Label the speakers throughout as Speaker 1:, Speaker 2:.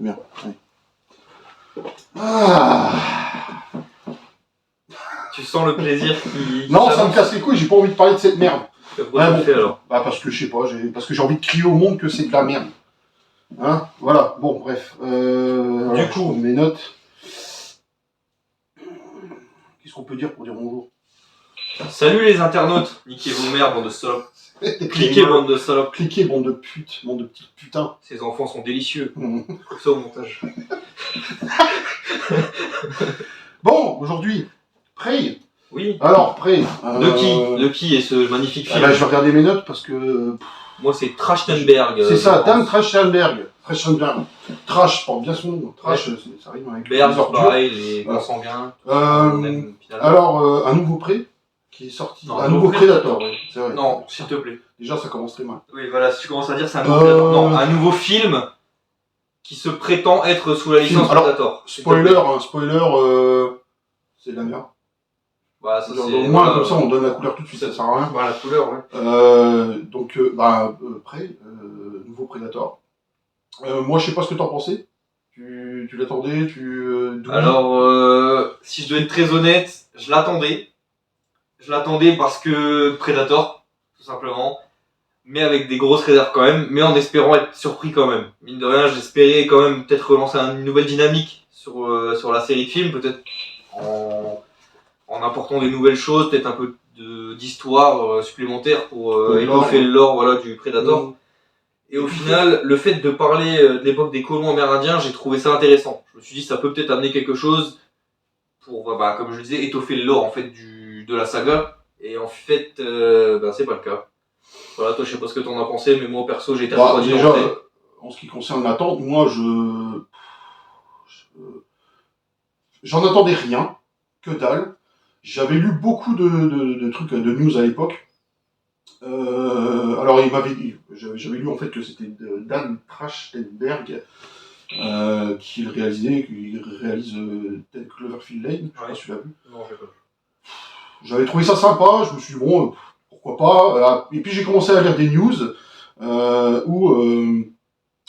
Speaker 1: Bien. Ouais. Ah.
Speaker 2: Tu sens le plaisir qui...
Speaker 1: Non, ça me casse les couilles, j'ai pas envie de parler de cette merde.
Speaker 2: Pourquoi tu le fais alors?
Speaker 1: Bah parce que je sais pas, parce que j'ai envie de crier au monde que c'est de la merde. Hein? Voilà, bon, bref.
Speaker 2: Du coup,
Speaker 1: mes notes. Qu'est-ce qu'on peut dire pour dire bonjour?
Speaker 2: salut les internautes. Niquez vos mères, bande de salopes. Cliquez, bande de salopes.
Speaker 1: Cliquez, bande de putes, bande de petites putains.
Speaker 2: Ces enfants sont délicieux.
Speaker 1: Mmh.
Speaker 2: Coupe ça au montage.
Speaker 1: Bon, aujourd'hui, Prey.
Speaker 2: Oui.
Speaker 1: Alors, Prey.
Speaker 2: De qui est ce magnifique film?
Speaker 1: Là, je vais regarder mes notes parce que...
Speaker 2: Moi, c'est Trachtenberg.
Speaker 1: C'est ça, Dan Trachtenberg. Trash porte bien son nom. Trash,
Speaker 2: ouais.
Speaker 1: Ça arrive avec
Speaker 2: Berg,
Speaker 1: les ordures.
Speaker 2: pareil, les consanguins.
Speaker 1: Alors, un nouveau Prey qui est sorti.
Speaker 2: Non,
Speaker 1: un nouveau Predator.
Speaker 2: oui.
Speaker 1: C'est vrai.
Speaker 2: Non, s'il te plaît.
Speaker 1: Déjà, ça commence très mal.
Speaker 2: Oui, voilà, si tu commences à dire c'est un nouveau Predator. Non, un nouveau film qui se prétend être sous la licence Predator.
Speaker 1: Spoiler, c'est de la merde.
Speaker 2: Bah, ça,
Speaker 1: au moins, comme ça, on donne la couleur tout de suite, ça sert à rien.
Speaker 2: Voilà, la couleur, ouais.
Speaker 1: Prey, nouveau Predator. Moi, je sais pas ce que t'en pensais. Tu l'attendais,
Speaker 2: Alors, si je dois être très honnête, je l'attendais. Je l'attendais parce que Predator, tout simplement. Mais avec des grosses réserves quand même, mais en espérant être surpris quand même. Mine de rien, j'espérais quand même peut-être relancer une nouvelle dynamique sur la série de films, peut-être en apportant des nouvelles choses, peut-être un peu d'histoire supplémentaire pour étoffer le lore, voilà, du Predator. Mmh. Et au final, le fait de parler de l'époque des colons amérindiens, j'ai trouvé ça intéressant. Je me suis dit, ça peut peut-être amener quelque chose pour, comme je le disais, étoffer le lore en fait de la saga. Et en fait, c'est pas le cas. Voilà, toi, je sais pas ce que t'en as pensé, mais moi, perso, j'ai été refroidi.
Speaker 1: Déjà, en ce qui concerne l'attente, moi, j'en attendais rien, que dalle. J'avais lu beaucoup de trucs, de news à l'époque. Alors, j'avais lu en fait que c'était Dan Trachtenberg qui réalise Ted Cloverfield Lane. Je sais pas si tu l'as vu.
Speaker 2: Non, je l'ai pas.
Speaker 1: J'avais trouvé ça sympa, je me suis dit bon, pourquoi pas. Et puis j'ai commencé à lire des news où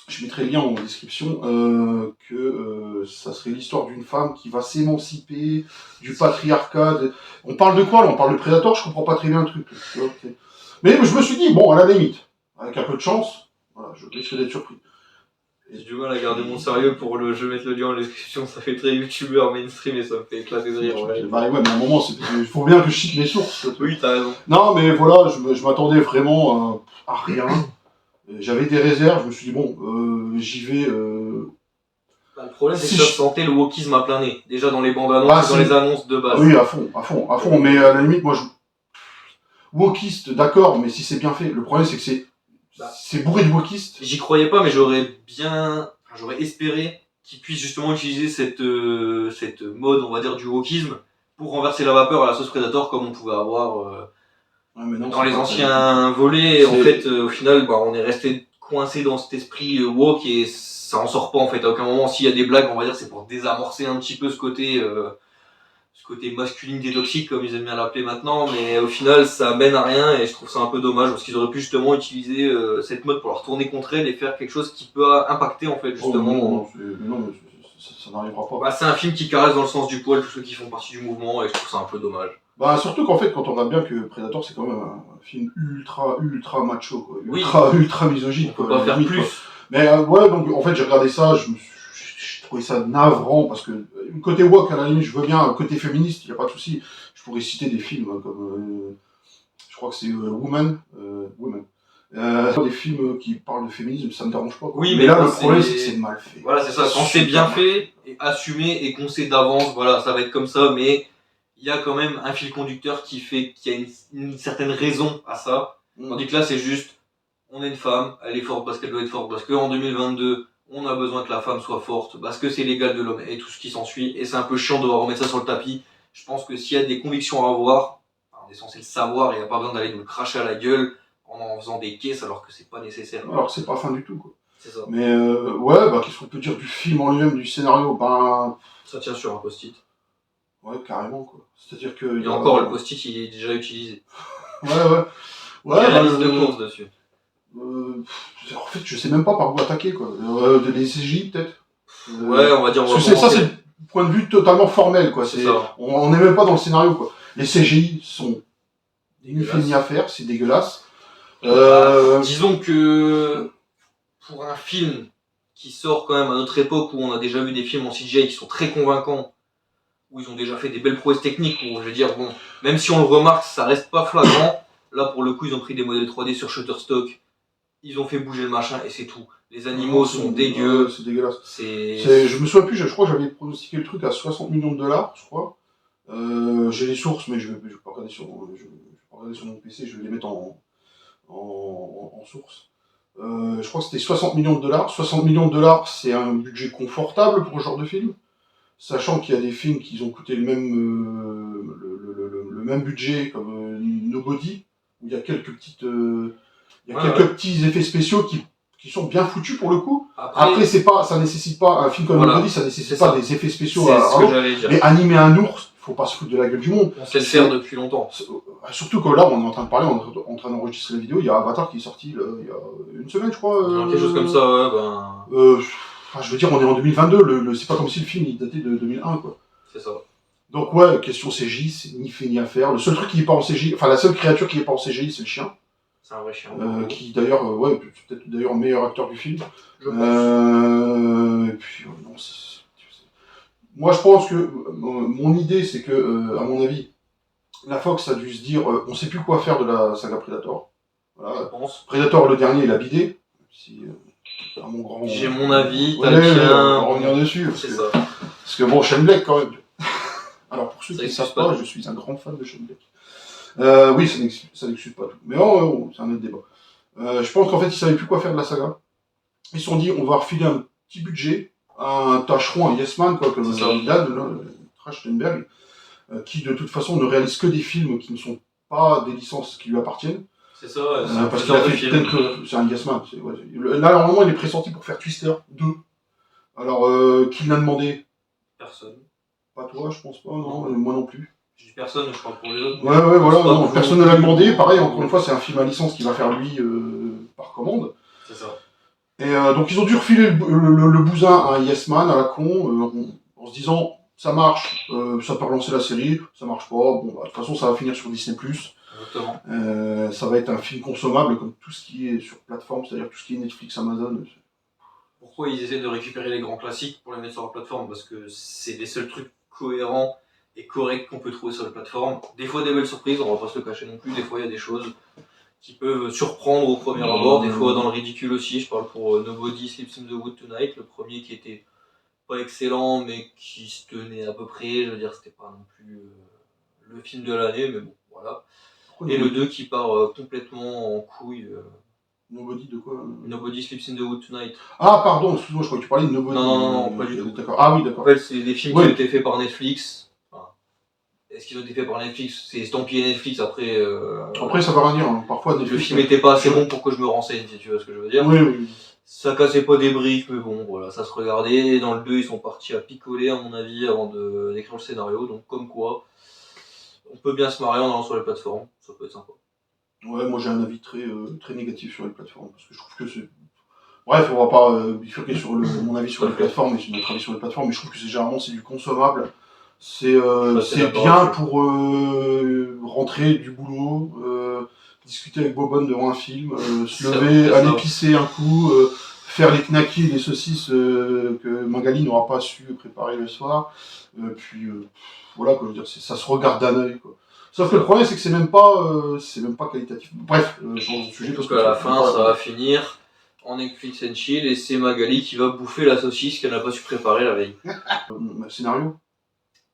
Speaker 1: je mettrai le lien en description que ça serait l'histoire d'une femme qui va s'émanciper du patriarcat. On parle de quoi là? On parle de Predator, je comprends pas très bien le truc. Mais je me suis dit, bon, à la limite, avec un peu de chance, voilà, je risque d'être surpris.
Speaker 2: J'ai du mal à garder mon sérieux pour je vais mettre le lien en description, ça fait très youtubeur mainstream et ça me fait éclater de rire. Ouais.
Speaker 1: Bah ouais, mais à un moment, il faut bien que je cite mes sources.
Speaker 2: Oui, t'as raison.
Speaker 1: Non, mais voilà, je m'attendais vraiment à rien. J'avais des réserves, je me suis dit, bon, j'y vais.
Speaker 2: Le problème, c'est que ça sentait le wokisme à plein nez. Déjà dans les bandes annonces et dans les annonces de base.
Speaker 1: Oui, à fond. Mais à la limite, moi, wokiste, d'accord, mais si c'est bien fait. Le problème, c'est que c'est bourré de wokistes.
Speaker 2: J'y croyais pas, mais j'aurais espéré qu'ils puissent justement utiliser cette mode, on va dire, du wokisme pour renverser la vapeur à la sauce Predator comme on pouvait avoir dans les anciens volets. En fait, au final, on est resté coincé dans cet esprit woke et ça en sort pas en fait. À aucun moment, s'il y a des blagues, on va dire, c'est pour désamorcer un petit peu ce côté masculinité toxique comme ils aiment bien l'appeler maintenant, mais au final ça mène à rien et je trouve ça un peu dommage parce qu'ils auraient pu justement utiliser cette mode pour leur tourner contre elle et faire quelque chose qui peut impacter en fait justement.
Speaker 1: Non, ça n'arrivera pas.
Speaker 2: C'est un film qui caresse dans le sens du poil tous ceux qui font partie du mouvement et je trouve ça un peu dommage.
Speaker 1: Surtout qu'en fait, quand on regarde bien que Predator c'est quand même un film ultra macho, quoi. Ultra misogyne.
Speaker 2: On peut pas faire plus. Quoi.
Speaker 1: Mais ouais, donc en fait j'ai regardé ça, j'ai trouvé ça navrant parce que côté woke à la limite je veux bien, côté féministe il n'y a pas de souci. Je pourrais citer des films comme je crois que c'est Woman. Des films qui parlent de féminisme, ça me dérange pas.
Speaker 2: Oui,
Speaker 1: mais là le problème c'est que c'est mal fait.
Speaker 2: Voilà, c'est ça. Quand c'est bien fait et assumé et qu'on sait d'avance, voilà, ça va être comme ça, mais il y a quand même un fil conducteur qui a une certaine raison à ça. Tandis que là c'est juste, on est une femme, elle est forte parce qu'elle doit être forte, parce qu'en 2022 on a besoin que la femme soit forte, parce que c'est l'égal de l'homme et tout ce qui s'ensuit, et c'est un peu chiant de devoir remettre ça sur le tapis. Je pense que s'il y a des convictions à avoir, on est censé le savoir, et il n'y a pas besoin d'aller nous le cracher à la gueule en faisant des caisses alors que c'est pas nécessaire.
Speaker 1: Alors que c'est pas fin du tout, quoi.
Speaker 2: C'est ça.
Speaker 1: Mais qu'est-ce qu'on peut dire du film en lui-même, du scénario?
Speaker 2: Ça tient sur un post-it.
Speaker 1: Ouais, carrément, quoi. C'est-à-dire que...
Speaker 2: Et encore, le post-it, il est déjà utilisé.
Speaker 1: Ouais.
Speaker 2: Il y a la liste de courses dessus.
Speaker 1: En fait, je sais même pas par où attaquer, quoi. Des CGI, peut-être?
Speaker 2: Ouais, on va dire. On va
Speaker 1: Parce que ça,
Speaker 2: commencer.
Speaker 1: c'est le point de vue totalement formel, quoi.
Speaker 2: C'est ça.
Speaker 1: On n'est même pas dans le scénario, quoi. Les CGI sont ni fait
Speaker 2: Dégueulasse.
Speaker 1: ni à faire, c'est dégueulasse.
Speaker 2: Disons que pour un film qui sort quand même à notre époque où on a déjà vu des films en CGI qui sont très convaincants, où ils ont déjà fait des belles prouesses techniques, où je veux dire, bon, même si on le remarque, ça reste pas flagrant. Là, pour le coup, ils ont pris des modèles 3D sur Shutterstock, ils ont fait bouger le machin et c'est tout. Les animaux sont dégueux.
Speaker 1: C'est dégueulasse.
Speaker 2: C'est.
Speaker 1: Je me souviens plus, je crois que j'avais pronostiqué le truc à 60 millions de dollars, je crois. J'ai les sources, mais je vais pas regarder je vais pas regarder sur mon PC, je vais les mettre en source. Je crois que c'était 60 millions de dollars. 60 millions de dollars, c'est un budget confortable pour ce genre de film. Sachant qu'il y a des films qui ont coûté le même, le même budget, comme Nobody, où il y a quelques petits effets spéciaux qui sont bien foutus pour le coup. Après ça nécessite pas, un film comme Nobody, ça nécessite pas des effets spéciaux mais animer un ours, faut pas se foutre de la gueule du monde.
Speaker 2: On sait le faire depuis longtemps.
Speaker 1: Surtout que là, on est en train de parler, on est en train d'enregistrer la vidéo, il y a Avatar qui est sorti il y a une semaine, je crois.
Speaker 2: Quelque chose comme ça, ouais,
Speaker 1: je veux dire, on est en 2022, c'est pas comme si le film il datait de 2001, quoi.
Speaker 2: C'est ça.
Speaker 1: Donc ouais, question CGI, c'est ni fait ni à faire. Le seul truc qui est pas en CGI, enfin la seule créature qui est pas en CGI, c'est le chien.
Speaker 2: C'est un vrai chien.
Speaker 1: Qui d'ailleurs, c'est peut-être d'ailleurs le meilleur acteur du film.
Speaker 2: Je pense.
Speaker 1: Et puis, non, moi je pense que mon idée, c'est que, à mon avis, la Fox a dû se dire, on sait plus quoi faire de la saga Predator. Voilà.
Speaker 2: Je pense.
Speaker 1: Predator, le dernier, il a bidé. À mon grand...
Speaker 2: J'ai mon avis,
Speaker 1: on va revenir dessus. Parce que bon, Shane Black quand même. Alors pour ceux qui ne savent pas, je suis un grand fan de Shane Black. Oui, ça n'excuse pas tout. Mais c'est un autre débat. Je pense qu'en fait, ils ne savaient plus quoi faire de la saga. Ils se sont dit, on va refiler un petit budget à un tâcheron, un yes man, quoi, comme Dan, Trachtenberg, qui de toute façon ne réalise que des films qui ne sont pas des licences qui lui appartiennent.
Speaker 2: C'est ça,
Speaker 1: parce qu'il a fait quelques. C'est un yes man. Là, normalement, il est pressenti pour faire Twister 2. Alors, qui l'a demandé?
Speaker 2: Personne.
Speaker 1: Pas toi, je pense pas, non, moi non plus.
Speaker 2: Je dis personne, je parle pour les autres.
Speaker 1: Ouais, voilà, non, personne ne l'a demandé. Pareil, encore une fois, c'est un film à licence qu'il va faire lui par commande.
Speaker 2: C'est ça.
Speaker 1: Et donc, ils ont dû refiler le bousin à un yes man, à la con, en se disant, ça marche, ça peut relancer la série, ça marche pas, bon, de toute façon, ça va finir sur Disney+.
Speaker 2: Exactement.
Speaker 1: Ça va être un film consommable comme tout ce qui est sur plateforme, c'est-à-dire tout ce qui est Netflix, Amazon.
Speaker 2: Pourquoi ils essaient de récupérer les grands classiques pour les mettre sur leur plateforme? Parce que c'est les seuls trucs cohérents et corrects qu'on peut trouver sur la plateforme. Des fois des belles surprises, on va pas se le cacher non plus, des fois il y a des choses qui peuvent surprendre au premier abord, des fois dans le ridicule aussi. Je parle pour Nobody Sleeps in the Wood Tonight, le premier qui était pas excellent mais qui se tenait à peu près, je veux dire c'était pas non plus le film de l'année, mais bon voilà. Et le 2 qui part complètement en couille.
Speaker 1: Nobody de quoi
Speaker 2: Nobody Sleeps in the Wood Tonight.
Speaker 1: Ah pardon, excuse-moi, je crois que tu parlais de Nobody.
Speaker 2: Non, pas du tout.
Speaker 1: D'accord. Ah oui, d'accord.
Speaker 2: En fait, c'est des films qui ont été faits par Netflix. Enfin, est-ce qu'ils ont été faits par Netflix? C'est estampillé Netflix, après...
Speaker 1: Après, ça veut rien dire. Hein. Parfois,
Speaker 2: Netflix, le film était pas assez bon pour que je me renseigne, si tu vois ce que je veux dire.
Speaker 1: Oui.
Speaker 2: Ça cassait pas des briques, mais bon, voilà, ça se regardait. Dans le 2, ils sont partis à picoler, à mon avis, avant d'écrire le scénario. Donc, comme quoi, on peut bien se marier en allant sur les plateformes. Ça peut être sympa.
Speaker 1: Ouais, moi j'ai un avis très négatif sur les plateformes, parce que je trouve que c'est... Bref, on va pas bifurquer sur mon avis sur les plateformes et sur notre avis sur les plateformes, mais je trouve que généralement c'est du consommable. C'est bien pour rentrer du boulot, discuter avec Bobonne devant un film, se lever, aller pisser un coup, faire les knackis et les saucisses que Magali n'aura pas su préparer le soir. Puis voilà, quoi, je veux dire, ça se regarde d'un œil, quoi. Sauf que le problème, c'est que c'est même pas qualitatif. Bref, change de sujet.
Speaker 2: Parce qu'à la fin, ça va finir en Netflix and chill et c'est Magali qui va bouffer la saucisse qu'elle n'a pas su préparer la veille.
Speaker 1: Scénario.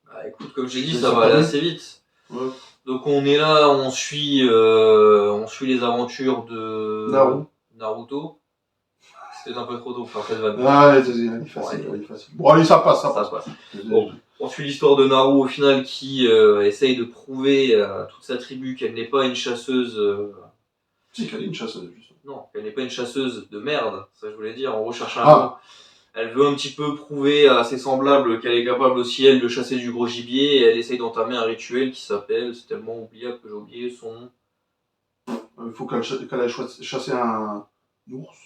Speaker 2: Bah écoute, comme j'ai dit, ça va aller assez vite.
Speaker 1: Ouais.
Speaker 2: Donc on est là, on suit les aventures de Naruto. C'était un peu trop tôt pour faire cette vanne.
Speaker 1: Ah, elle est facile. Bon, allez, ça passe.
Speaker 2: Bon. On suit l'histoire de Naru au final qui essaye de prouver à toute sa tribu qu'elle n'est pas une chasseuse.
Speaker 1: Si, qu'elle est une chasseuse, justement.
Speaker 2: Non, qu'elle n'est pas une chasseuse de merde, ça je voulais dire, on recherche un mot. Elle veut un petit peu prouver à ses semblables qu'elle est capable aussi, elle, de chasser du gros gibier, et elle essaye d'entamer un rituel qui s'appelle, c'est tellement oubliable que j'ai oublié son nom.
Speaker 1: Il faut qu'elle aille chasser un ours.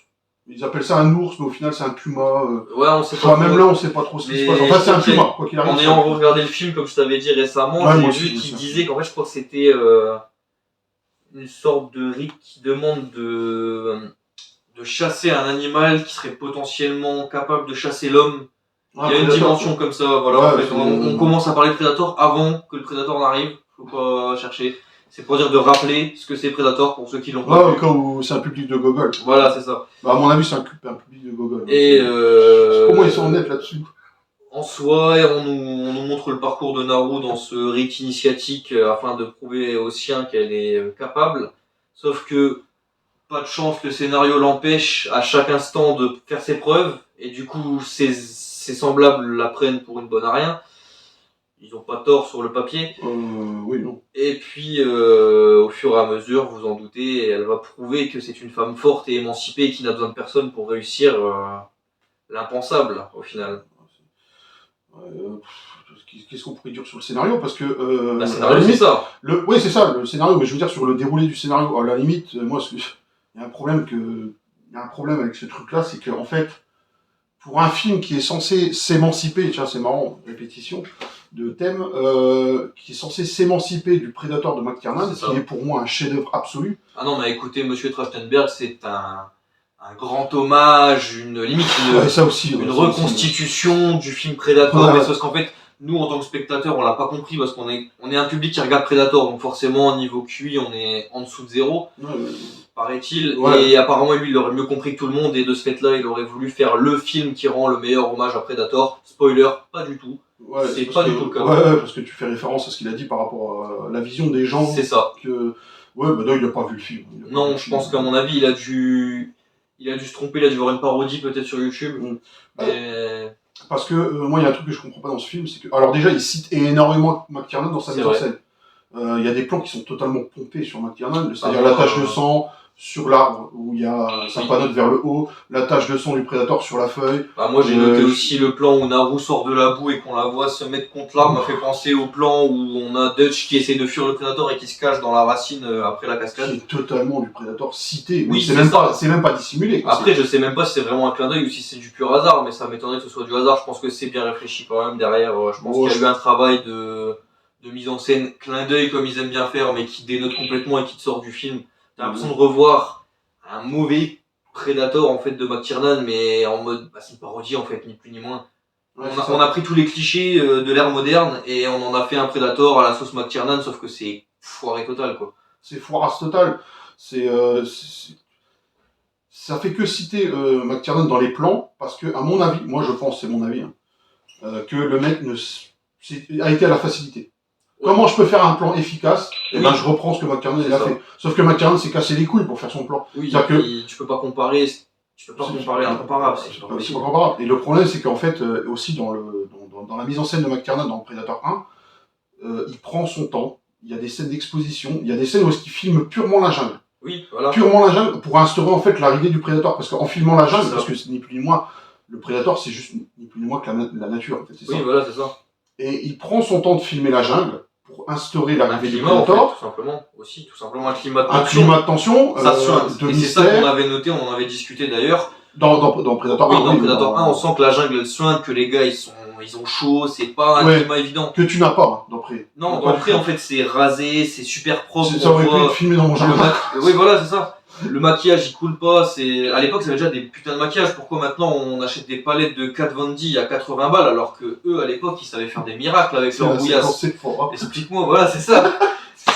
Speaker 1: Ils appellent ça un ours, mais au final c'est un puma.
Speaker 2: Ouais, on sait
Speaker 1: Enfin,
Speaker 2: pas.
Speaker 1: même là, on sait pas trop ce qui se
Speaker 2: Mais
Speaker 1: passe. Enfin,
Speaker 2: je
Speaker 1: c'est un
Speaker 2: crois qu'il y a-
Speaker 1: puma, quoi qu'il arrive.
Speaker 2: En
Speaker 1: c'est
Speaker 2: ayant
Speaker 1: un puma.
Speaker 2: regardé le film, comme je t'avais dit récemment,
Speaker 1: Ouais,
Speaker 2: j'ai
Speaker 1: moi
Speaker 2: vu
Speaker 1: aussi,
Speaker 2: qu'il
Speaker 1: aussi.
Speaker 2: disait qu'en fait, je crois que c'était une sorte de rite qui demande de chasser un animal qui serait potentiellement capable de chasser l'homme.
Speaker 1: Ah,
Speaker 2: Il y a une
Speaker 1: Predator,
Speaker 2: dimension comme ça, voilà.
Speaker 1: Ouais,
Speaker 2: En fait,
Speaker 1: c'est-
Speaker 2: on commence à parler de Predator avant que le Predator n'arrive. Faut pas chercher. C'est pour dire de rappeler ce que c'est Predator pour ceux qui l'ont
Speaker 1: Ouais,
Speaker 2: pas
Speaker 1: au
Speaker 2: vu.
Speaker 1: cas où c'est un public de gogol.
Speaker 2: Voilà, c'est ça.
Speaker 1: Bah, à mon avis, c'est un public de gogol.
Speaker 2: Et
Speaker 1: Comment ils sont honnêtes là-dessus?
Speaker 2: en soi, on nous montre le parcours de Naru dans ce rite initiatique afin de prouver aux siens qu'elle est capable. Sauf que pas de chance, le scénario l'empêche à chaque instant de faire ses preuves, et du coup ses semblables la prennent pour une bonne à rien. Ils ont pas tort sur le papier.
Speaker 1: Oui, non.
Speaker 2: Et puis au fur et à mesure, vous en doutez, elle va prouver que c'est une femme forte et émancipée et qui n'a besoin de personne pour réussir l'impensable au final.
Speaker 1: Qu'est-ce qu'on pourrait dire sur le scénario? Parce que.
Speaker 2: Le
Speaker 1: à
Speaker 2: scénario,
Speaker 1: la
Speaker 2: c'est
Speaker 1: limite,
Speaker 2: ça.
Speaker 1: Oui, c'est ça, le scénario, mais je veux dire sur le déroulé du scénario. À la limite, moi, il y a un problème il y a un problème avec ce truc-là, c'est qu'en fait, pour un film qui est censé s'émanciper, tiens, c'est marrant, répétition de thème, qui est censé s'émanciper du Predator de McTiernan,
Speaker 2: C'est
Speaker 1: qui
Speaker 2: ça.
Speaker 1: est pour moi un chef-d'œuvre absolu.
Speaker 2: Ah non, mais écoutez, Monsieur Trachtenberg, c'est un grand hommage, limite
Speaker 1: Ouais, ça aussi.
Speaker 2: une
Speaker 1: ouais, ça aussi.
Speaker 2: reconstitution du film Predator,
Speaker 1: Ouais.
Speaker 2: mais c'est parce qu'en fait, nous, en tant que spectateurs, on l'a pas compris parce on est un public qui regarde Predator, donc forcément, niveau QI, on est en dessous de zéro,
Speaker 1: Ouais,
Speaker 2: paraît-il.
Speaker 1: Ouais.
Speaker 2: Et apparemment, lui, il aurait mieux compris que tout le monde, et de ce fait-là, il aurait voulu faire le film qui rend le meilleur hommage à Predator. Spoiler, pas du tout.
Speaker 1: ouais,
Speaker 2: C'est
Speaker 1: parce
Speaker 2: pas
Speaker 1: que-
Speaker 2: du tout le cas.
Speaker 1: Ouais, parce que tu fais référence à ce qu'il a dit par rapport à la vision des gens.
Speaker 2: C'est ça.
Speaker 1: Que... Ouais, bah non, il a pas vu le film. Il a pas vu
Speaker 2: Non,
Speaker 1: le
Speaker 2: je
Speaker 1: film.
Speaker 2: pense qu'à mon avis, il a dû se tromper, il a dû voir une parodie peut-être sur YouTube.
Speaker 1: Mm.
Speaker 2: Mais...
Speaker 1: Parce que moi, il y a un truc que je comprends pas dans ce film, c'est que. Alors, déjà, il cite énormément McTiernan dans sa
Speaker 2: C'est
Speaker 1: mise en
Speaker 2: vrai.
Speaker 1: scène. Il y a des plans qui sont totalement pompés sur McTiernan, c'est-à-dire
Speaker 2: Ah,
Speaker 1: la tache de sang sur l'arbre où il y a sa
Speaker 2: Oui.
Speaker 1: panote vers le haut, la tache de sang du Predator sur la feuille.
Speaker 2: Bah, moi j'ai noté aussi le plan où Naru sort de la boue et qu'on la voit se mettre contre l'arbre, m'a fait penser au plan où on a Dutch qui essaie de fuir le Predator et qui se cache dans la racine après la
Speaker 1: Qui
Speaker 2: cascade.
Speaker 1: est totalement du Predator cité.
Speaker 2: Oui,
Speaker 1: c'est
Speaker 2: c'est
Speaker 1: même
Speaker 2: ça.
Speaker 1: pas, c'est même pas dissimulé. Quoi.
Speaker 2: Après je sais même pas si c'est vraiment un clin d'œil ou si c'est du pur hasard, mais ça m'étonnerait que ce soit du hasard. Je pense que c'est bien réfléchi quand même derrière. Je pense
Speaker 1: Oh,
Speaker 2: qu'il y a eu un travail de mise en scène, clin d'œil comme ils aiment bien faire, mais qui dénote complètement et qui te sort du film. T'as l'impression de revoir un mauvais Predator en fait de McTiernan, mais en mode c'est une parodie en fait, ni plus ni moins.
Speaker 1: Ouais,
Speaker 2: On a pris tous les clichés de l'ère moderne et on en a fait un Predator à la sauce McTiernan, sauf que c'est foiré total quoi.
Speaker 1: C'est foirasse total. Ça fait que citer McTiernan dans les plans, parce que, à mon avis, moi je pense, c'est mon avis, hein, que le mec a été à la facilité.
Speaker 2: Ouais.
Speaker 1: Comment je peux faire un plan efficace? Et
Speaker 2: Oui.
Speaker 1: ben je reprends ce que McTiernan
Speaker 2: C'est
Speaker 1: a
Speaker 2: ça.
Speaker 1: fait. Sauf que McTiernan s'est cassé les couilles pour faire son plan.
Speaker 2: Oui,
Speaker 1: C'est-à-dire que-
Speaker 2: puis tu peux pas comparer l'incomparable, c'est pas
Speaker 1: C'est
Speaker 2: possible.
Speaker 1: pas comparable. Et le problème, c'est qu'en fait, aussi dans la mise en scène de McTiernan dans Predator 1, il prend son temps. Il y a des scènes d'exposition, il y a des scènes où il filme purement la jungle.
Speaker 2: Oui, voilà.
Speaker 1: Purement la jungle pour instaurer en fait l'arrivée du Predator. Parce qu'en filmant la jungle,
Speaker 2: C'est ça.
Speaker 1: parce que c'est ni plus ni moins, le Predator c'est juste ni plus ni moins que la nature en fait, c'est
Speaker 2: Oui,
Speaker 1: ça.
Speaker 2: voilà, c'est ça.
Speaker 1: Et il prend son temps de filmer la jungle pour instaurer
Speaker 2: Un
Speaker 1: l'arrivée du
Speaker 2: climat en fait,
Speaker 1: Predator,
Speaker 2: tout simplement. Aussi, tout simplement un climat de
Speaker 1: un
Speaker 2: tension.
Speaker 1: climat de tension,
Speaker 2: Ça suinte.
Speaker 1: de
Speaker 2: Et c'est ça
Speaker 1: mystère.
Speaker 2: qu'on avait noté, on en avait discuté d'ailleurs.
Speaker 1: Dans Predator 1,
Speaker 2: Oui, dans
Speaker 1: oui,
Speaker 2: Predator 1, on sent que la jungle elle suinte, que les gars ils ont chaud, c'est pas un
Speaker 1: Ouais.
Speaker 2: climat évident.
Speaker 1: que tu n'as pas dans Pré.
Speaker 2: Non,
Speaker 1: Pas du
Speaker 2: après
Speaker 1: tout.
Speaker 2: en fait c'est rasé, c'est super propre.
Speaker 1: Ça
Speaker 2: on
Speaker 1: aurait pu
Speaker 2: voit
Speaker 1: être filmé dans mon
Speaker 2: le
Speaker 1: jardin.
Speaker 2: Oui, voilà, c'est ça. Le maquillage il coule pas, à l'époque ça avait déjà des putains de maquillage. Pourquoi maintenant on achète des palettes de Kat Von D à 80 balles alors que eux à l'époque ils savaient faire des miracles avec leur bouillasse.
Speaker 1: C'est fort.
Speaker 2: Explique-moi, voilà, c'est ça.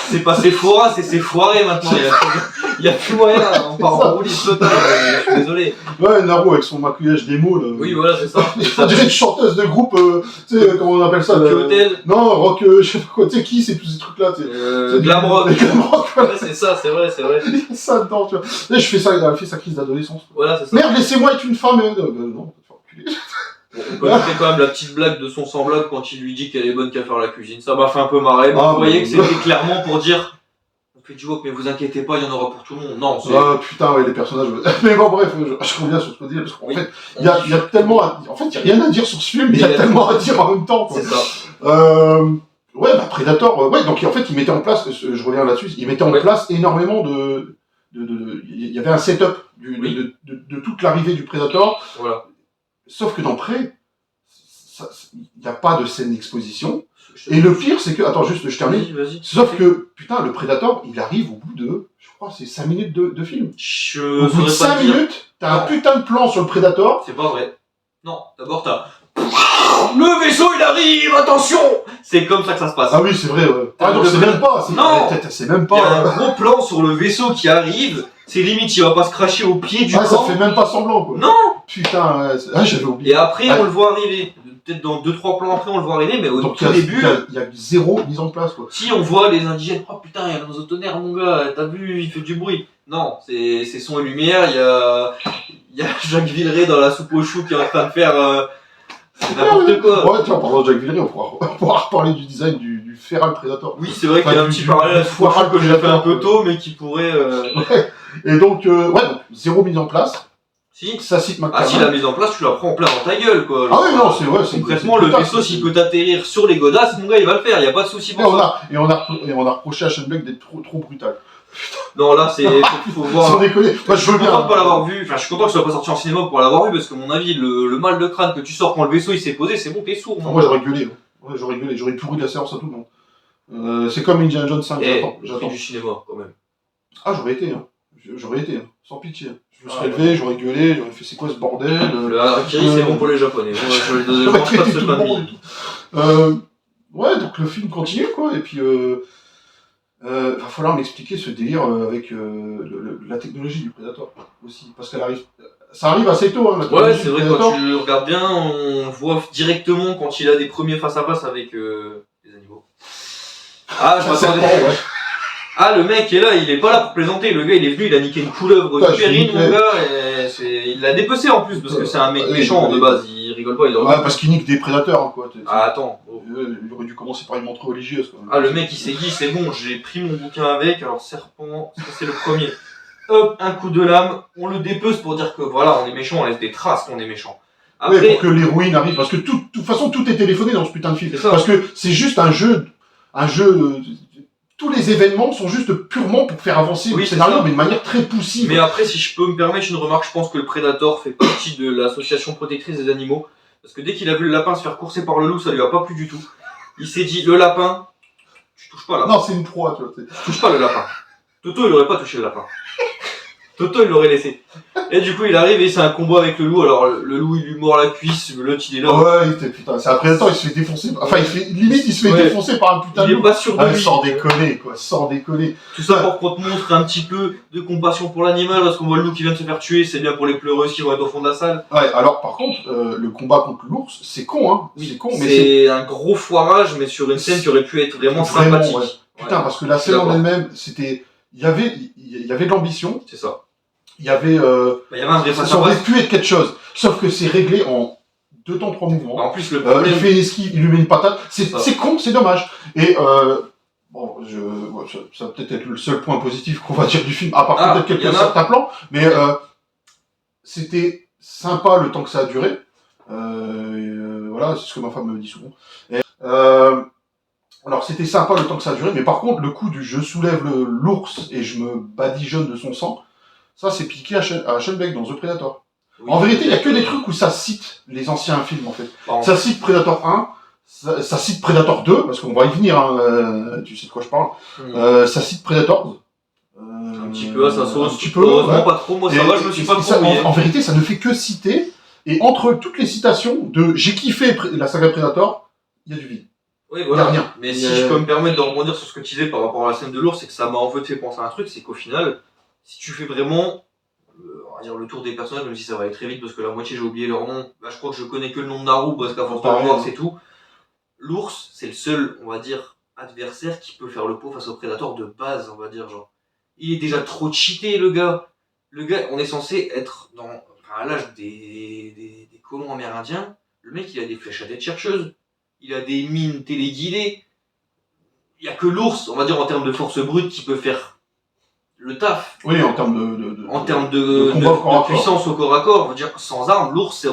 Speaker 2: C'est pas Sephora, c'est foiré maintenant. Il y a plus moyen, on part en roulis total. Je suis désolé.
Speaker 1: Ouais, Naru avec son maquillage démo. Là.
Speaker 2: Oui, voilà, c'est ça. Et
Speaker 1: Ça
Speaker 2: ça
Speaker 1: dirait une chanteuse de groupe, tu sais, comment on appelle ça
Speaker 2: Tokyo Hotel.
Speaker 1: Non, rock, je sais pas quoi, tu sais qui, c'est tous ces trucs-là, tu sais.
Speaker 2: Glam rock.
Speaker 1: Glam rock, voilà,
Speaker 2: Ouais, c'est ça, c'est vrai.
Speaker 1: il y a ça dedans, tu vois. Et je fais ça, il a fait sa crise d'adolescence.
Speaker 2: Voilà, c'est ça.
Speaker 1: Merde, laissez-moi être une femme, non, on va te faire enculer.
Speaker 2: On peut noter quand même la petite blague de son semblable quand il lui dit qu'elle est bonne qu'à faire la cuisine. Ça m'a fait un peu marrer, mais
Speaker 1: Ah,
Speaker 2: vous voyez
Speaker 1: mais-
Speaker 2: que c'était clairement pour dire on fait du joke, mais vous inquiétez pas, il y en aura pour tout le monde. Non, c'est.
Speaker 1: Ah putain, ouais, les personnages. Mais bon, bref, je reviens sur ce que tu dis, parce qu'en
Speaker 2: Oui.
Speaker 1: fait, il y a tellement en fait, il y a rien à dire sur ce film, mais il y a tellement à dire en même temps, quoi.
Speaker 2: C'est ça.
Speaker 1: Ouais, bah Predator, ouais, donc en fait, il mettait en place, je reviens là-dessus, il mettait en
Speaker 2: Ouais.
Speaker 1: place énormément de il y avait un setup de toute l'arrivée du Predator.
Speaker 2: Voilà.
Speaker 1: Sauf que dans Prey, il n'y a pas de scène d'exposition. Et le pire, c'est que, attends, juste, je termine.
Speaker 2: Vas-y.
Speaker 1: Sauf que, putain, le Predator, il arrive au bout de, je crois, c'est 5 minutes de film. Au bout de 5 minutes, t'as un putain de plan sur le Predator.
Speaker 2: C'est pas vrai. Non, d'abord t'as... Le vaisseau il arrive, attention. C'est comme ça que ça se passe.
Speaker 1: Ah oui, c'est vrai, ouais. Ah donc c'est même pas.
Speaker 2: Non.
Speaker 1: C'est même
Speaker 2: Il y a
Speaker 1: pas.
Speaker 2: un gros plan sur le vaisseau qui arrive. C'est limite, il va pas se cracher au pied du
Speaker 1: Ah, ça
Speaker 2: camp.
Speaker 1: fait même pas semblant, quoi.
Speaker 2: Non.
Speaker 1: Putain, j'avais oublié.
Speaker 2: Et après, on le voit arriver. Peut-être dans 2-3 plans après, on le voit arriver, mais au
Speaker 1: Donc,
Speaker 2: tout début...
Speaker 1: il y a zéro mise en place, quoi.
Speaker 2: Si on voit les indigènes, oh putain, il y a nos tonnerre, mon gars, t'as vu, il fait du bruit. Non, c'est son et lumière, il y a Jacques Villeray dans la soupe aux choux qui est en train de faire... c'est n'importe quoi.
Speaker 1: Ouais, tiens, parlant de Jacques Villeray, on pourra reparler du design du Feral Predator.
Speaker 2: Oui, c'est vrai qu'il y a un petit parallèle à ce foire que j'ai fait un peu tôt, mais qui pourrait...
Speaker 1: Ouais. Et donc, donc, zéro mise en place.
Speaker 2: Si.
Speaker 1: Ça cite
Speaker 2: Ah si, la mise en place, tu la prends en plein dans ta gueule, quoi.
Speaker 1: Ah oui, non, c'est vrai.
Speaker 2: Concrètement, le vaisseau, s'il peut t'atterrir sur les godasses, mon gars, il va le faire, y a pas de souci pour ça.
Speaker 1: Et on a reproché à Schoenbeck d'être trop brutal.
Speaker 2: Non, là, faut voir.
Speaker 1: Sans déconner. Moi,
Speaker 2: Je suis content de pas l'avoir vu. Enfin, je suis content que ce soit pas sorti en cinéma pour l'avoir vu, parce que, à mon avis, le mal de crâne que tu sors quand le vaisseau il s'est posé, c'est bon, t'es sourd.
Speaker 1: Moi, j'aurais gueulé. Ouais, j'aurais pourri la séance à tout le monde. C'est comme Indiana Jones 5, j'attends.
Speaker 2: Du cinéma, quand même.
Speaker 1: Ah, j'aurais été, sans pitié. Je me serais levé, j'aurais gueulé, j'aurais fait c'est quoi ce bordel.
Speaker 2: Le Harakiri, c'est bon pour les Japonais. Moi, je mange pas de ce pain de mie.
Speaker 1: Ouais, donc le film continue, quoi, et puis va falloir m'expliquer ce délire avec la technologie du Predator aussi, parce qu'elle arrive. Ça arrive assez tôt, hein, la technologie.
Speaker 2: Ouais, c'est vrai, quand tu le regardes bien, on voit directement quand il a des premiers face-à-face avec les animaux. Ah, je m'attendais.
Speaker 1: Ouais.
Speaker 2: Ah, le mec est là, il est pas là pour plaisanter. Le gars, il est venu, il a niqué une couleuvre périne, mon gars, et il l'a dépecé en plus, parce que c'est un mec méchant de base, il rigole pas, il
Speaker 1: Ouais, parce qu'il nique des prédateurs, hein, quoi.
Speaker 2: Ah, attends.
Speaker 1: Il aurait dû commencer par une montre religieuse, quoi.
Speaker 2: Ah, le mec, il s'est dit, c'est bon, j'ai pris mon bouquin avec, alors serpent, ça c'est le premier. Hop, un coup de lame, on le dépece pour dire que voilà, on est méchant, on laisse des traces qu'on est méchant.
Speaker 1: Après... Ouais, pour que l'héroïne arrive, parce que de toute façon, tout est téléphoné dans ce putain de film. Parce que c'est juste un jeu, tous les événements sont juste purement pour faire avancer le scénario, mais de manière très poussive.
Speaker 2: Mais après, si je peux me permettre une remarque, je pense que le Predator fait partie de l'association protectrice des animaux. Parce que dès qu'il a vu le lapin se faire courser par le loup, ça lui a pas plu du tout. Il s'est dit, le lapin, tu touches pas là.
Speaker 1: Non, c'est une proie, tu vois.
Speaker 2: Tu touches pas le lapin. Toto, il aurait pas touché le lapin. Toto, il l'aurait laissé. Et du coup, il arrive et c'est un combat avec le loup. Alors, le loup, il lui mord la cuisse, l'autre, il est là.
Speaker 1: Ouais, putain, c'est un prédateur, il se fait défoncer. Enfin, limite, il se fait défoncer par un putain de loup.
Speaker 2: Il est pas sûr de lui.
Speaker 1: Sans déconner, quoi, sans déconner.
Speaker 2: Tout ça pour qu'on te montre un petit peu de compassion pour l'animal, parce qu'on voit le loup qui vient de se faire tuer, c'est bien pour les pleureuses qui vont être au fond de la salle.
Speaker 1: Ouais, alors, par contre, le combat contre l'ours, c'est con, hein.
Speaker 2: Oui,
Speaker 1: c'est con, mais
Speaker 2: c'est un gros foirage, mais sur une scène qui aurait pu être vraiment sympathique.
Speaker 1: Ouais. Putain, parce que la scène en elle-même, c'était, il y avait de l'ambition.
Speaker 2: C'est ça.
Speaker 1: Il y avait
Speaker 2: un vrai
Speaker 1: ça aurait pu être quelque chose, sauf que c'est réglé en 2 temps 3 mouvements.
Speaker 2: En plus, le problème...
Speaker 1: il fait une esquive, il lui met une patate, c'est con, c'est dommage. Et bon, ça va peut-être être le seul point positif qu'on va dire du film, à part peut-être quelques certains plans, mais c'était sympa le temps que ça a duré. Voilà, c'est ce que ma femme me dit souvent. Et, alors c'était sympa le temps que ça a duré, mais par contre le coup du je soulève l'ours et je me badigeonne de son sang, ça c'est piqué à Schoenbeck dans The Predator. Oui, en vérité, il y a que des trucs où ça cite les anciens films en fait. Ça cite Predator 1, ça cite Predator 2, parce qu'on va y venir, hein, tu sais de quoi je parle. Ça cite Predator.
Speaker 2: Un petit peu, ça sauce.
Speaker 1: Un petit peu,
Speaker 2: heureusement pas trop, moi ça va, je me suis pas trop mouillé.
Speaker 1: En vérité, ça ne fait que citer, et entre toutes les citations de j'ai kiffé la saga Predator, il y a du vide.
Speaker 2: Oui, voilà.
Speaker 1: Il y a rien.
Speaker 2: Mais si je peux me permettre de rebondir sur ce que tu disais par rapport à la scène de l'ours, c'est que ça m'a en fait penser à un truc, c'est qu'au final, si tu fais vraiment, on va dire le tour des personnages, même si ça va aller très vite parce que la moitié j'ai oublié leur nom, bah, je crois que je connais que le nom de Naru parce qu'à force de le voir c'est tout. L'ours, c'est le seul, on va dire, adversaire qui peut faire le pot face au Predator de base, on va dire, genre. Il est déjà trop cheaté, le gars. Le gars, on est censé être à l'âge des colons amérindiens. Le mec, il a des flèches à tête chercheuse. Il a des mines téléguidées. Il y a que l'ours, on va dire, en termes de force brute, qui peut faire le taf.
Speaker 1: Oui, en termes
Speaker 2: de puissance au corps à corps. On va dire, sans armes, l'ours, ça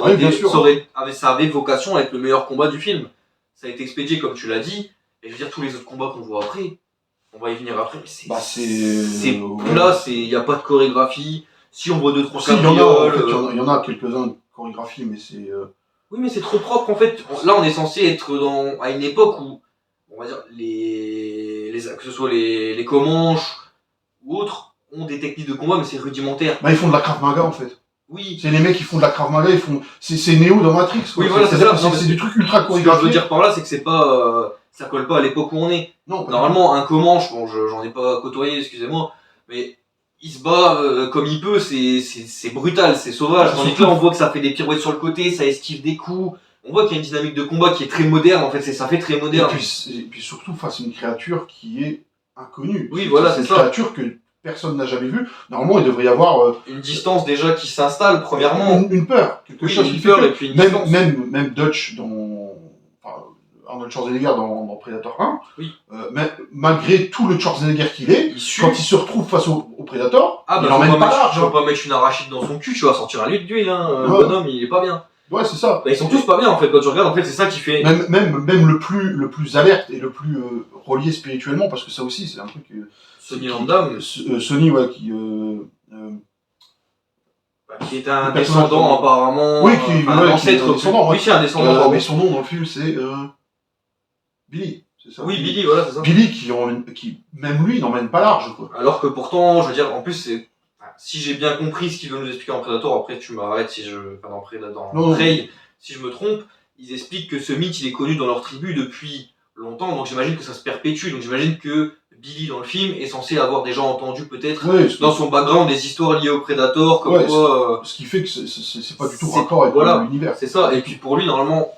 Speaker 2: avait vocation à être le meilleur combat du film. Ça a été expédié, comme tu l'as dit. Et je veux dire, tous les autres combats qu'on voit après, On va y venir après, mais c'est
Speaker 1: ouais.
Speaker 2: plat, il n'y a pas de chorégraphie. Si on voit 2-3
Speaker 1: Si, il y en a, en fait,
Speaker 2: cabrioles.
Speaker 1: il y en a quelques-uns de chorégraphie, mais c'est.
Speaker 2: Oui, mais c'est trop propre en fait. Là, on est censé être à une époque où, on va dire, que ce soit les Comanches ou autres, ont des techniques de combat, mais c'est rudimentaire.
Speaker 1: Bah, ils font de la Krav Maga en fait.
Speaker 2: Oui.
Speaker 1: C'est les mecs qui font de la Krav Maga, c'est Néo dans Matrix. Quoi.
Speaker 2: Oui, voilà, c'est ça.
Speaker 1: C'est des trucs ultra
Speaker 2: Ce que je
Speaker 1: chorégraphiés.
Speaker 2: veux dire par là, c'est que c'est pas, ça colle pas à l'époque où on est.
Speaker 1: Non,
Speaker 2: Normalement, un Comanche, bon, j'en ai pas côtoyé, excusez-moi, mais il se bat comme il peut, c'est brutal, c'est sauvage. Tandis que là, on voit que ça fait des pirouettes sur le côté, ça esquive des coups. On voit qu'il y a une dynamique de combat qui est très moderne, en fait, ça fait très moderne.
Speaker 1: Et puis surtout face à une créature qui est inconnue.
Speaker 2: Oui, voilà, c'est
Speaker 1: une
Speaker 2: ça.
Speaker 1: Créature que personne n'a jamais vue. Normalement, il devrait y avoir
Speaker 2: une distance déjà qui s'installe, premièrement.
Speaker 1: Une peur, quelque chose
Speaker 2: une
Speaker 1: qui
Speaker 2: peur
Speaker 1: fait que,
Speaker 2: et puis une distance.
Speaker 1: même Dutch dans Arnold Schwarzenegger dans Predator 1,
Speaker 2: oui.
Speaker 1: Mais malgré tout le Schwarzenegger qu'il est, quand il se retrouve face au Predator, il n'emmène pas large.
Speaker 2: Tu vas pas mettre une arachide dans son cul, tu vas sortir un litre d'huile, hein. Le bonhomme, il est pas bien.
Speaker 1: Ouais, c'est ça.
Speaker 2: Bah, ils sont tous pas bien en fait, quand tu regardes, en fait, c'est ça qui fait.
Speaker 1: Même le plus alerte et le plus relié spirituellement, parce que ça aussi, c'est un truc.
Speaker 2: Sonny Landam.
Speaker 1: Sonny, ouais, qui
Speaker 2: est un descendant apparemment.
Speaker 1: Oui, un
Speaker 2: ancêtre.
Speaker 1: Oui,
Speaker 2: c'est un descendant.
Speaker 1: Mais son nom dans le film, c'est Billy. C'est ça.
Speaker 2: Oui, Billy, voilà, c'est ça.
Speaker 1: Billy qui même lui, n'emmène pas large, quoi.
Speaker 2: Alors que pourtant, je veux dire, en plus, c'est. Si j'ai bien compris ce qu'il veut nous expliquer en Predator, après tu m'arrêtes si je. Enfin, dans Prey, si je me trompe, ils expliquent que ce mythe il est connu dans leur tribu depuis longtemps, donc j'imagine que ça se perpétue. Donc j'imagine que Billy dans le film est censé avoir déjà entendu peut-être dans son background des histoires liées au Predator, comme quoi.
Speaker 1: Ce qui fait que c'est pas du tout raccord avec l'univers.
Speaker 2: C'est ça, et puis pour lui, normalement,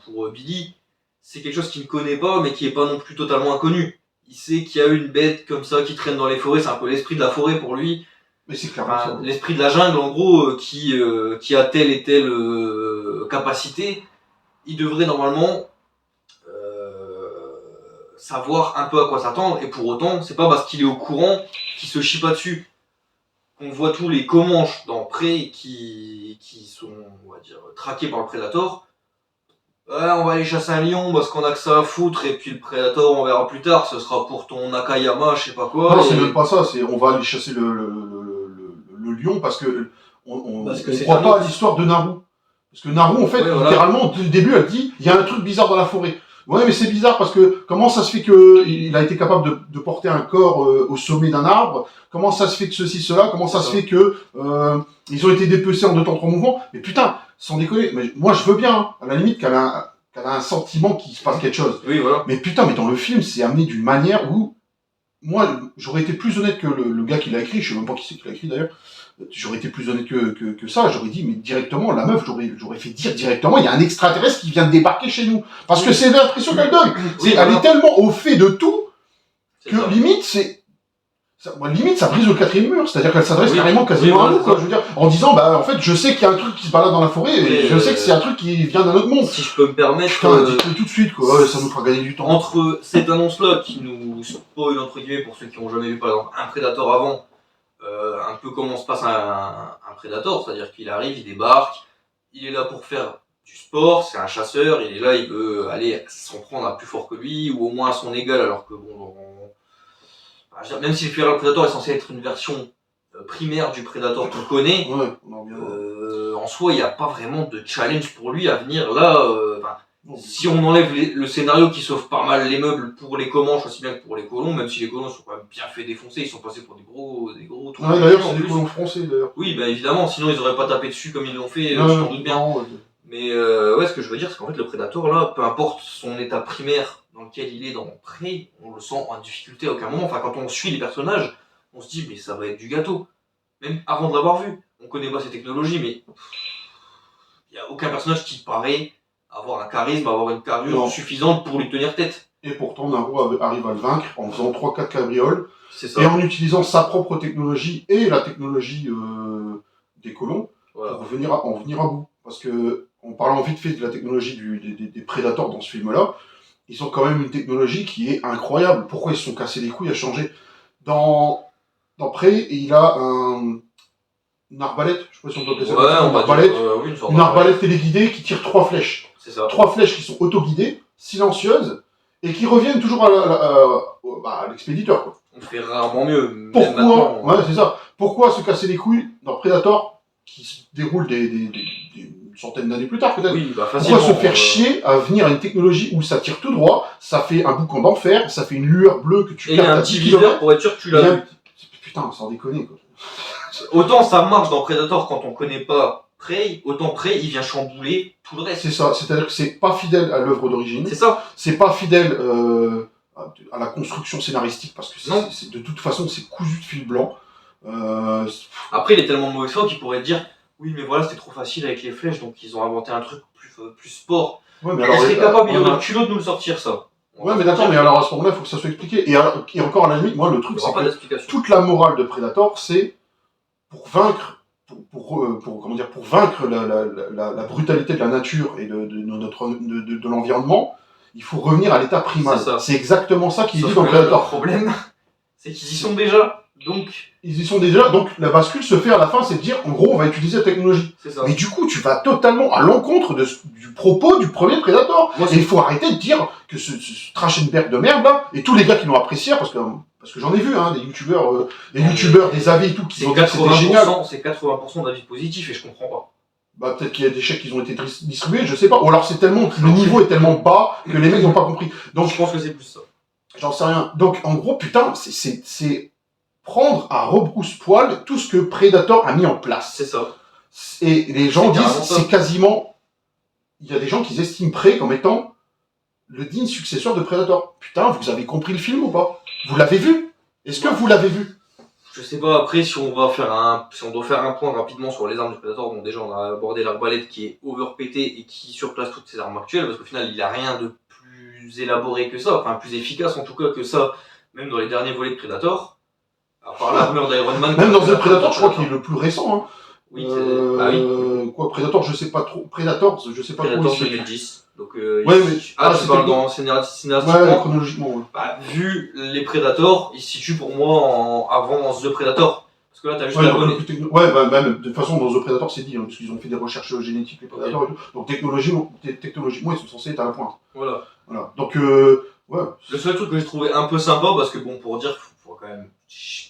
Speaker 2: pour Billy, c'est quelque chose qu'il ne connaît pas, mais qui est pas non plus totalement inconnu. Il sait qu'il y a une bête comme ça qui traîne dans les forêts, c'est un peu l'esprit de la forêt pour lui.
Speaker 1: Mais c'est clairement ça.
Speaker 2: L'esprit de la jungle, en gros, qui a telle et telle capacité, il devrait normalement savoir un peu à quoi s'attendre, et pour autant, c'est pas parce qu'il est au courant qu'il se chie pas dessus. On voit tous les Comanches dans Prey qui sont, on va dire, traqués par le Predator. On va aller chasser un lion parce qu'on a que ça à foutre, et puis le Predator, on verra plus tard, ce sera pour ton Nakayama, je sais pas quoi.
Speaker 1: Non, c'est même pas ça, c'est on va aller chasser le lion parce que on croit pas à l'histoire de Naru. Parce que Naru, en fait, littéralement, dès le début, elle dit il y a un truc bizarre dans la forêt. Ouais, mais c'est bizarre parce que comment ça se fait qu'il a été capable de porter un corps au sommet d'un arbre? Comment ça se fait que ceci, cela? Comment ça se fait que ils ont été dépecés en 2 temps 3 mouvements? Mais putain, sans déconner, mais moi je veux bien, hein, à la limite, qu'elle a un sentiment qu'il se passe quelque chose.
Speaker 2: Oui, voilà.
Speaker 1: Mais putain, mais dans le film, c'est amené d'une manière où moi, j'aurais été plus honnête que le gars qui l'a écrit, je sais même pas qui c'est qui l'a écrit d'ailleurs, j'aurais été plus honnête que ça, j'aurais dit, mais directement, la meuf, j'aurais fait dire directement, il y a un extraterrestre qui vient de débarquer chez nous. Parce que c'est l'impression qu'elle donne. Elle est tellement au fait de tout, que limite, ça brise le 4e mur, c'est-à-dire qu'elle s'adresse carrément quasiment à nous, quoi. Je veux dire, en disant, en fait, je sais qu'il y a un truc qui se balade dans la forêt, et je sais que c'est un truc qui vient d'un autre monde.
Speaker 2: Si je peux me permettre.
Speaker 1: Putain, dites-le tout de suite, quoi. Ça nous fera gagner du temps.
Speaker 2: Entre cette annonce-là, qui nous spoil, entre guillemets, pour ceux qui n'ont jamais vu, par exemple, un Predator avant, un peu comment se passe un Predator, c'est-à-dire qu'il arrive, il débarque, il est là pour faire du sport, c'est un chasseur, il est là, il veut aller s'en prendre à plus fort que lui, ou au moins à son égal, alors que bon, même si le Predator est censé être une version primaire du Predator qu'on connaît, en soi, il n'y a pas vraiment de challenge pour lui à venir là. Si on enlève le scénario qui sauve pas mal les meubles pour les Comanches aussi bien que pour les colons, même si les colons sont quand même bien fait défoncer, ils sont passés pour des gros trucs.
Speaker 1: Ouais, d'ailleurs, c'est des colons français d'ailleurs.
Speaker 2: Oui, évidemment, sinon ils auraient pas tapé dessus comme ils l'ont fait, je m'en doute bien. Mais ce que je veux dire, c'est qu'en fait, le Predator là, peu importe son état primaire dans lequel il est dans Prey, on le sent en difficulté à aucun moment. Enfin, quand on suit les personnages, on se dit, mais ça va être du gâteau. Même avant de l'avoir vu, on connaît pas ces technologies, mais il y a aucun personnage qui paraît avoir un charisme, avoir une carrure suffisante pour lui tenir tête.
Speaker 1: Et pourtant, Naru arrive à le vaincre en faisant 3-4 cabrioles.
Speaker 2: C'est ça.
Speaker 1: Et en utilisant sa propre technologie et la technologie des colons pour en venir à bout. Parce que, en parlant vite fait de la technologie des prédateurs dans ce film-là, ils ont quand même une technologie qui est incroyable. Pourquoi ils se sont cassés les couilles à changer? Dans Prey, il a une arbalète, je sais pas si on peut appeler ça une arbalète téléguidée qui tire 3 flèches.
Speaker 2: C'est ça.
Speaker 1: 3 flèches qui sont auto-guidées, silencieuses, et qui reviennent toujours à l'expéditeur, quoi.
Speaker 2: On fait rarement mieux. Même
Speaker 1: Pourquoi
Speaker 2: maintenant,
Speaker 1: Ouais, c'est ça. Pourquoi se casser les couilles dans Predator, qui se déroule une centaine d'années plus tard, peut-être?
Speaker 2: Oui, bah facilement.
Speaker 1: Pourquoi se faire chier à venir à une technologie où ça tire tout droit, ça fait un boucan d'enfer, ça fait une lueur bleue que tu
Speaker 2: Et
Speaker 1: captes
Speaker 2: un
Speaker 1: à
Speaker 2: petit
Speaker 1: 10
Speaker 2: viseur
Speaker 1: km.
Speaker 2: pour être sûr que tu l'as vu.
Speaker 1: Putain, sans déconner, quoi.
Speaker 2: Autant ça marche dans Predator quand on connaît pas Prey, autant Prey il vient chambouler tout le reste.
Speaker 1: C'est ça, c'est-à-dire que c'est pas fidèle à l'œuvre d'origine,
Speaker 2: C'est ça.
Speaker 1: c'est pas fidèle à la construction scénaristique, parce que
Speaker 2: Non.
Speaker 1: de toute façon c'est cousu de fil blanc.
Speaker 2: Après, il est tellement de mauvaise foi qu'ils pourraient dire oui, mais voilà, c'était trop facile avec les flèches, donc ils ont inventé un truc plus sport.
Speaker 1: Ouais, mais
Speaker 2: Ils seraient capables, il
Speaker 1: ouais,
Speaker 2: aurait le culot de nous le sortir, ça.
Speaker 1: Ouais, mais d'accord, mais alors à ce moment-là, il faut que ça soit expliqué. Et encore à la limite, moi, le truc,
Speaker 2: Il n'y
Speaker 1: c'est
Speaker 2: aura pas
Speaker 1: que
Speaker 2: d'explication.
Speaker 1: toute la morale de Predator, c'est pour vaincre, comment dire, pour vaincre la brutalité de la nature et de l'environnement, il faut revenir à l'état primal.
Speaker 2: C'est ça.
Speaker 1: C'est exactement ça qui est
Speaker 2: Sauf
Speaker 1: dit dans
Speaker 2: que là, le
Speaker 1: Predator.
Speaker 2: problème, c'est qu'ils y sont déjà. Donc,
Speaker 1: Ils y sont déjà, donc la bascule se fait à la fin, c'est de dire, en gros, on va utiliser la technologie.
Speaker 2: c'est ça.
Speaker 1: Mais du coup, tu vas totalement à l'encontre du propos du premier Predator.
Speaker 2: Moi,
Speaker 1: Et il faut arrêter de dire que ce Trachtenberg de merde là, et tous les gars qui l'ont apprécié, parce que j'en ai vu, hein, des youtubeurs, des avis et tout, qui
Speaker 2: c'est
Speaker 1: ont dit que c'était génial.
Speaker 2: 80% d'avis positifs et je comprends pas.
Speaker 1: Bah peut-être qu'il y a des chèques qui ont été distribués, je sais pas. Ou alors c'est tellement, le niveau est tellement bas que les mecs n'ont pas compris. Donc
Speaker 2: Je pense que c'est plus ça.
Speaker 1: j'en sais rien. Donc en gros, putain, c'est prendre à rebrousse-poil tout ce que Predator a mis en place.
Speaker 2: C'est ça.
Speaker 1: Et les gens
Speaker 2: C'est
Speaker 1: disent,
Speaker 2: carrément ça.
Speaker 1: c'est quasiment... Il y a des gens qui estiment Prey comme étant le digne successeur de Predator. Putain, vous avez compris le film ou pas? Vous l'avez vu? Est-ce que vous l'avez vu?
Speaker 2: Je sais pas, après, si on doit faire un point rapidement sur les armes du Predator, bon, déjà, on a abordé l'arbalète qui est overpétée et qui surplace toutes ses armes actuelles, parce qu'au final, il a rien de plus élaboré que ça, enfin, plus efficace en tout cas que ça, même dans les derniers volets de Predator. À part l'armure d'Iron Man.
Speaker 1: Même dans The Predator, je crois qu'il est le plus récent. Hein.
Speaker 2: Oui, bah oui.
Speaker 1: Quoi, Predator, je sais pas trop. Predator, je sais pas
Speaker 2: Predator
Speaker 1: trop.
Speaker 2: 2010. Donc,
Speaker 1: ouais, mais.
Speaker 2: tu parles dans cinéastiquement.
Speaker 1: Ouais, chronologiquement, ouais.
Speaker 2: Bah, vu les Predators, il se situe pour moi avant The Predator. Parce que là, t'as juste la bonne.
Speaker 1: Ouais, bah, même, de toute façon, dans The Predator, c'est dit, hein, parce qu'ils ont fait des recherches génétiques, les Predators et tout. Donc, technologiquement, ils sont censés être à la pointe.
Speaker 2: Voilà.
Speaker 1: Donc, ouais.
Speaker 2: Le seul truc que j'ai trouvé un peu sympa, parce que bon, pour dire, faut quand même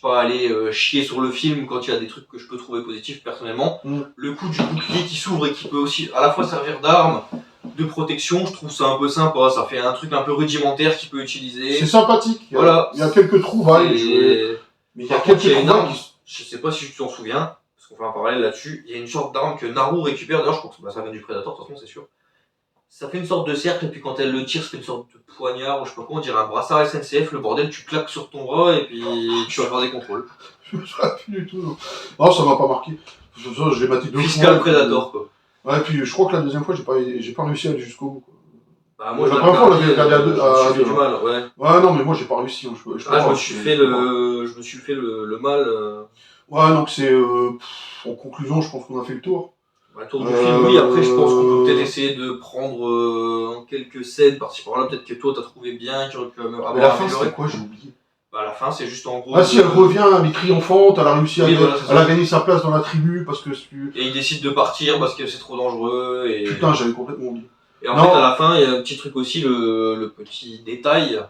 Speaker 2: pas aller chier sur le film quand il y a des trucs que je peux trouver positifs personnellement. Le coup du bouclier qui s'ouvre et qui peut aussi à la fois servir d'arme, de protection, je trouve ça un peu sympa. Ça fait un truc un peu rudimentaire qu'il peut utiliser.
Speaker 1: C'est sympathique.
Speaker 2: Voilà.
Speaker 1: Il y a quelques trouvailles. Mais il y a quelques trouvailles qui...
Speaker 2: Je sais pas si tu t'en souviens, parce qu'on fait un parallèle là-dessus. Il y a une sorte d'arme que Naru récupère. D'ailleurs, je crois que ça vient du Predator, de toute façon, c'est sûr. Ça fait une sorte de cercle, et puis quand elle le tire, c'est une sorte de poignard, ou je sais pas quoi, on dirait un brassard SNCF, le bordel, tu claques sur ton bras, et puis tu vas faire des contrôles.
Speaker 1: Je me souviens plus du tout. Non, ça m'a pas marqué. Je l'ai maté 2 fois.
Speaker 2: Fiscal Predator, quoi.
Speaker 1: Ouais, et puis je crois que la deuxième fois, j'ai pas réussi à aller jusqu'au bout, quoi.
Speaker 2: Bah, moi,
Speaker 1: la première fois, on l'avait regardé à deux.
Speaker 2: Je me suis fait du mal, ouais.
Speaker 1: Ouais, non, mais moi, j'ai pas réussi. Hein.
Speaker 2: Je me suis fait le mal.
Speaker 1: Ouais, donc c'est. En conclusion, je pense qu'on a fait le tour.
Speaker 2: Le tour du film, oui. Après, je pense qu'on peut peut-être essayer de prendre quelques scènes par-ci par-là. Peut-être que toi, t'as trouvé bien, qu'il aurait pu avoir
Speaker 1: mais la fin, c'est quoi? J'ai oublié.
Speaker 2: Bah, la fin, c'est juste en gros.
Speaker 1: Ah, si, elle revient, elle est triomphante, elle a réussi à
Speaker 2: voilà,
Speaker 1: elle a gagné sa place dans la tribu parce que.
Speaker 2: Et il décide de partir parce que c'est trop dangereux. Et...
Speaker 1: Putain, j'avais complètement oublié.
Speaker 2: Et en fait, à la fin, il y a un petit truc aussi, le petit détail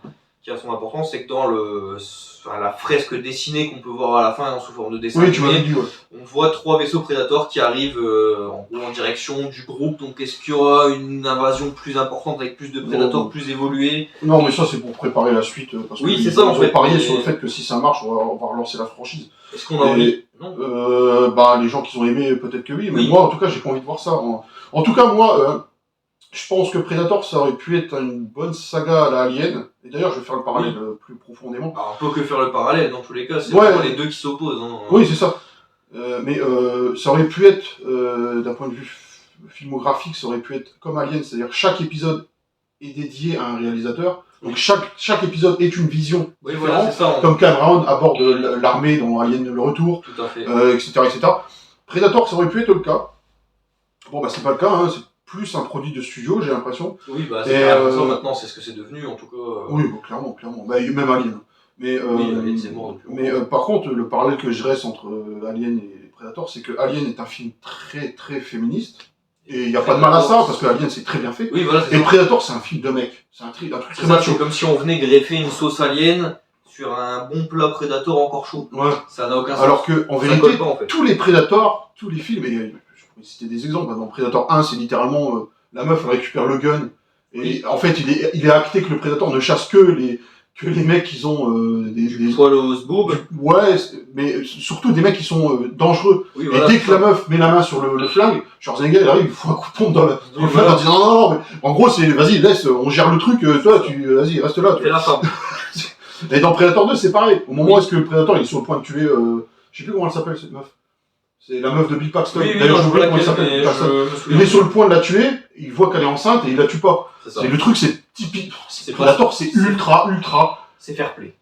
Speaker 2: qui a son importance, c'est que dans la fresque dessinée qu'on peut voir à la fin, sous forme de dessin,
Speaker 1: oui, tu m'avais dit, ouais.
Speaker 2: On voit 3 vaisseaux Predator qui arrivent en direction du groupe. Donc, est-ce qu'il y aura une invasion plus importante avec plus de Predators plus évolués?
Speaker 1: Non, mais ça, c'est pour préparer la suite. Parce
Speaker 2: oui,
Speaker 1: que
Speaker 2: c'est ça, en fait.
Speaker 1: Parier sur le fait que si ça marche, on va relancer la franchise.
Speaker 2: Est-ce qu'on a envie? Non.
Speaker 1: Bah, les gens qui ont aimé, peut-être que oui, mais moi, en tout cas, j'ai pas envie de voir ça. En tout cas, moi, je pense que Predator, ça aurait pu être une bonne saga à la Alien. Et d'ailleurs, je vais faire le parallèle plus profondément.
Speaker 2: Alors, on peut que faire le parallèle, dans tous les cas, c'est vraiment les deux qui s'opposent. Hein.
Speaker 1: Oui, c'est ça. Mais ça aurait pu être, d'un point de vue filmographique, ça aurait pu être comme Alien, c'est-à-dire chaque épisode est dédié à un réalisateur. Donc chaque épisode est une vision différente,
Speaker 2: voilà, c'est ça,
Speaker 1: comme Cameron aborde l'armée dans Alien le Retour,
Speaker 2: tout à fait.
Speaker 1: etc. Predator, ça aurait pu être le cas. Bon, bah c'est pas le cas, hein, c'est plus un produit de studio, j'ai l'impression.
Speaker 2: Oui, bah c'est ça maintenant, c'est ce que c'est devenu, en tout cas.
Speaker 1: Oui, bon, clairement. Bah, même Alien. Mais,
Speaker 2: Alien, c'est mort depuis
Speaker 1: mais par contre, le parallèle que je reste entre Alien et Predator, c'est que Alien est un film très très féministe. Et il n'y a pas de mal à ça, parce que Alien, c'est très bien fait.
Speaker 2: Oui, voilà,
Speaker 1: Et Predator, c'est un film de mec. C'est un truc très macho.
Speaker 2: C'est comme si on venait greffer une sauce Alien sur un bon plat Predator encore chaud.
Speaker 1: Ouais.
Speaker 2: Ça n'a aucun sens.
Speaker 1: Alors que, en vérité,
Speaker 2: colle pas, en fait.
Speaker 1: tous les Predators, tous les films, et je pourrais citer des exemples, dans Predator 1, c'est littéralement, la meuf, elle récupère le gun. Et
Speaker 2: Oui.
Speaker 1: en fait, il est acté que le Predator ne chasse que les mecs qui ont des
Speaker 2: Swallows boob.
Speaker 1: ouais, mais surtout des mecs qui sont dangereux.
Speaker 2: Oui,
Speaker 1: Et
Speaker 2: voilà,
Speaker 1: dès que la meuf met la main sur le flingue, Schwarzenegger il arrive, il faut un coup de pompe dans le flingue
Speaker 2: voilà.
Speaker 1: en disant non, mais en gros c'est vas-y laisse, on gère le truc, toi vas-y reste là.
Speaker 2: Fais la femme.
Speaker 1: Et dans Predator 2 c'est pareil. Au moment où est-ce que le Predator il est sur le point de tuer, je sais plus comment elle s'appelle cette meuf. C'est la meuf de Bill Paxton.
Speaker 2: Oui,
Speaker 1: D'ailleurs
Speaker 2: non,
Speaker 1: je
Speaker 2: je
Speaker 1: oublie
Speaker 2: vois
Speaker 1: comment elle s'appelle.
Speaker 2: laquelle,
Speaker 1: Bill
Speaker 2: mais
Speaker 1: Paxton.
Speaker 2: je me souviens.
Speaker 1: Il est sur le point de la tuer, il voit qu'elle est enceinte et il la tue pas.
Speaker 2: C'est ça.
Speaker 1: Et le truc c'est typique.
Speaker 2: C'est
Speaker 1: Predator c'est ultra.
Speaker 2: C'est fair play.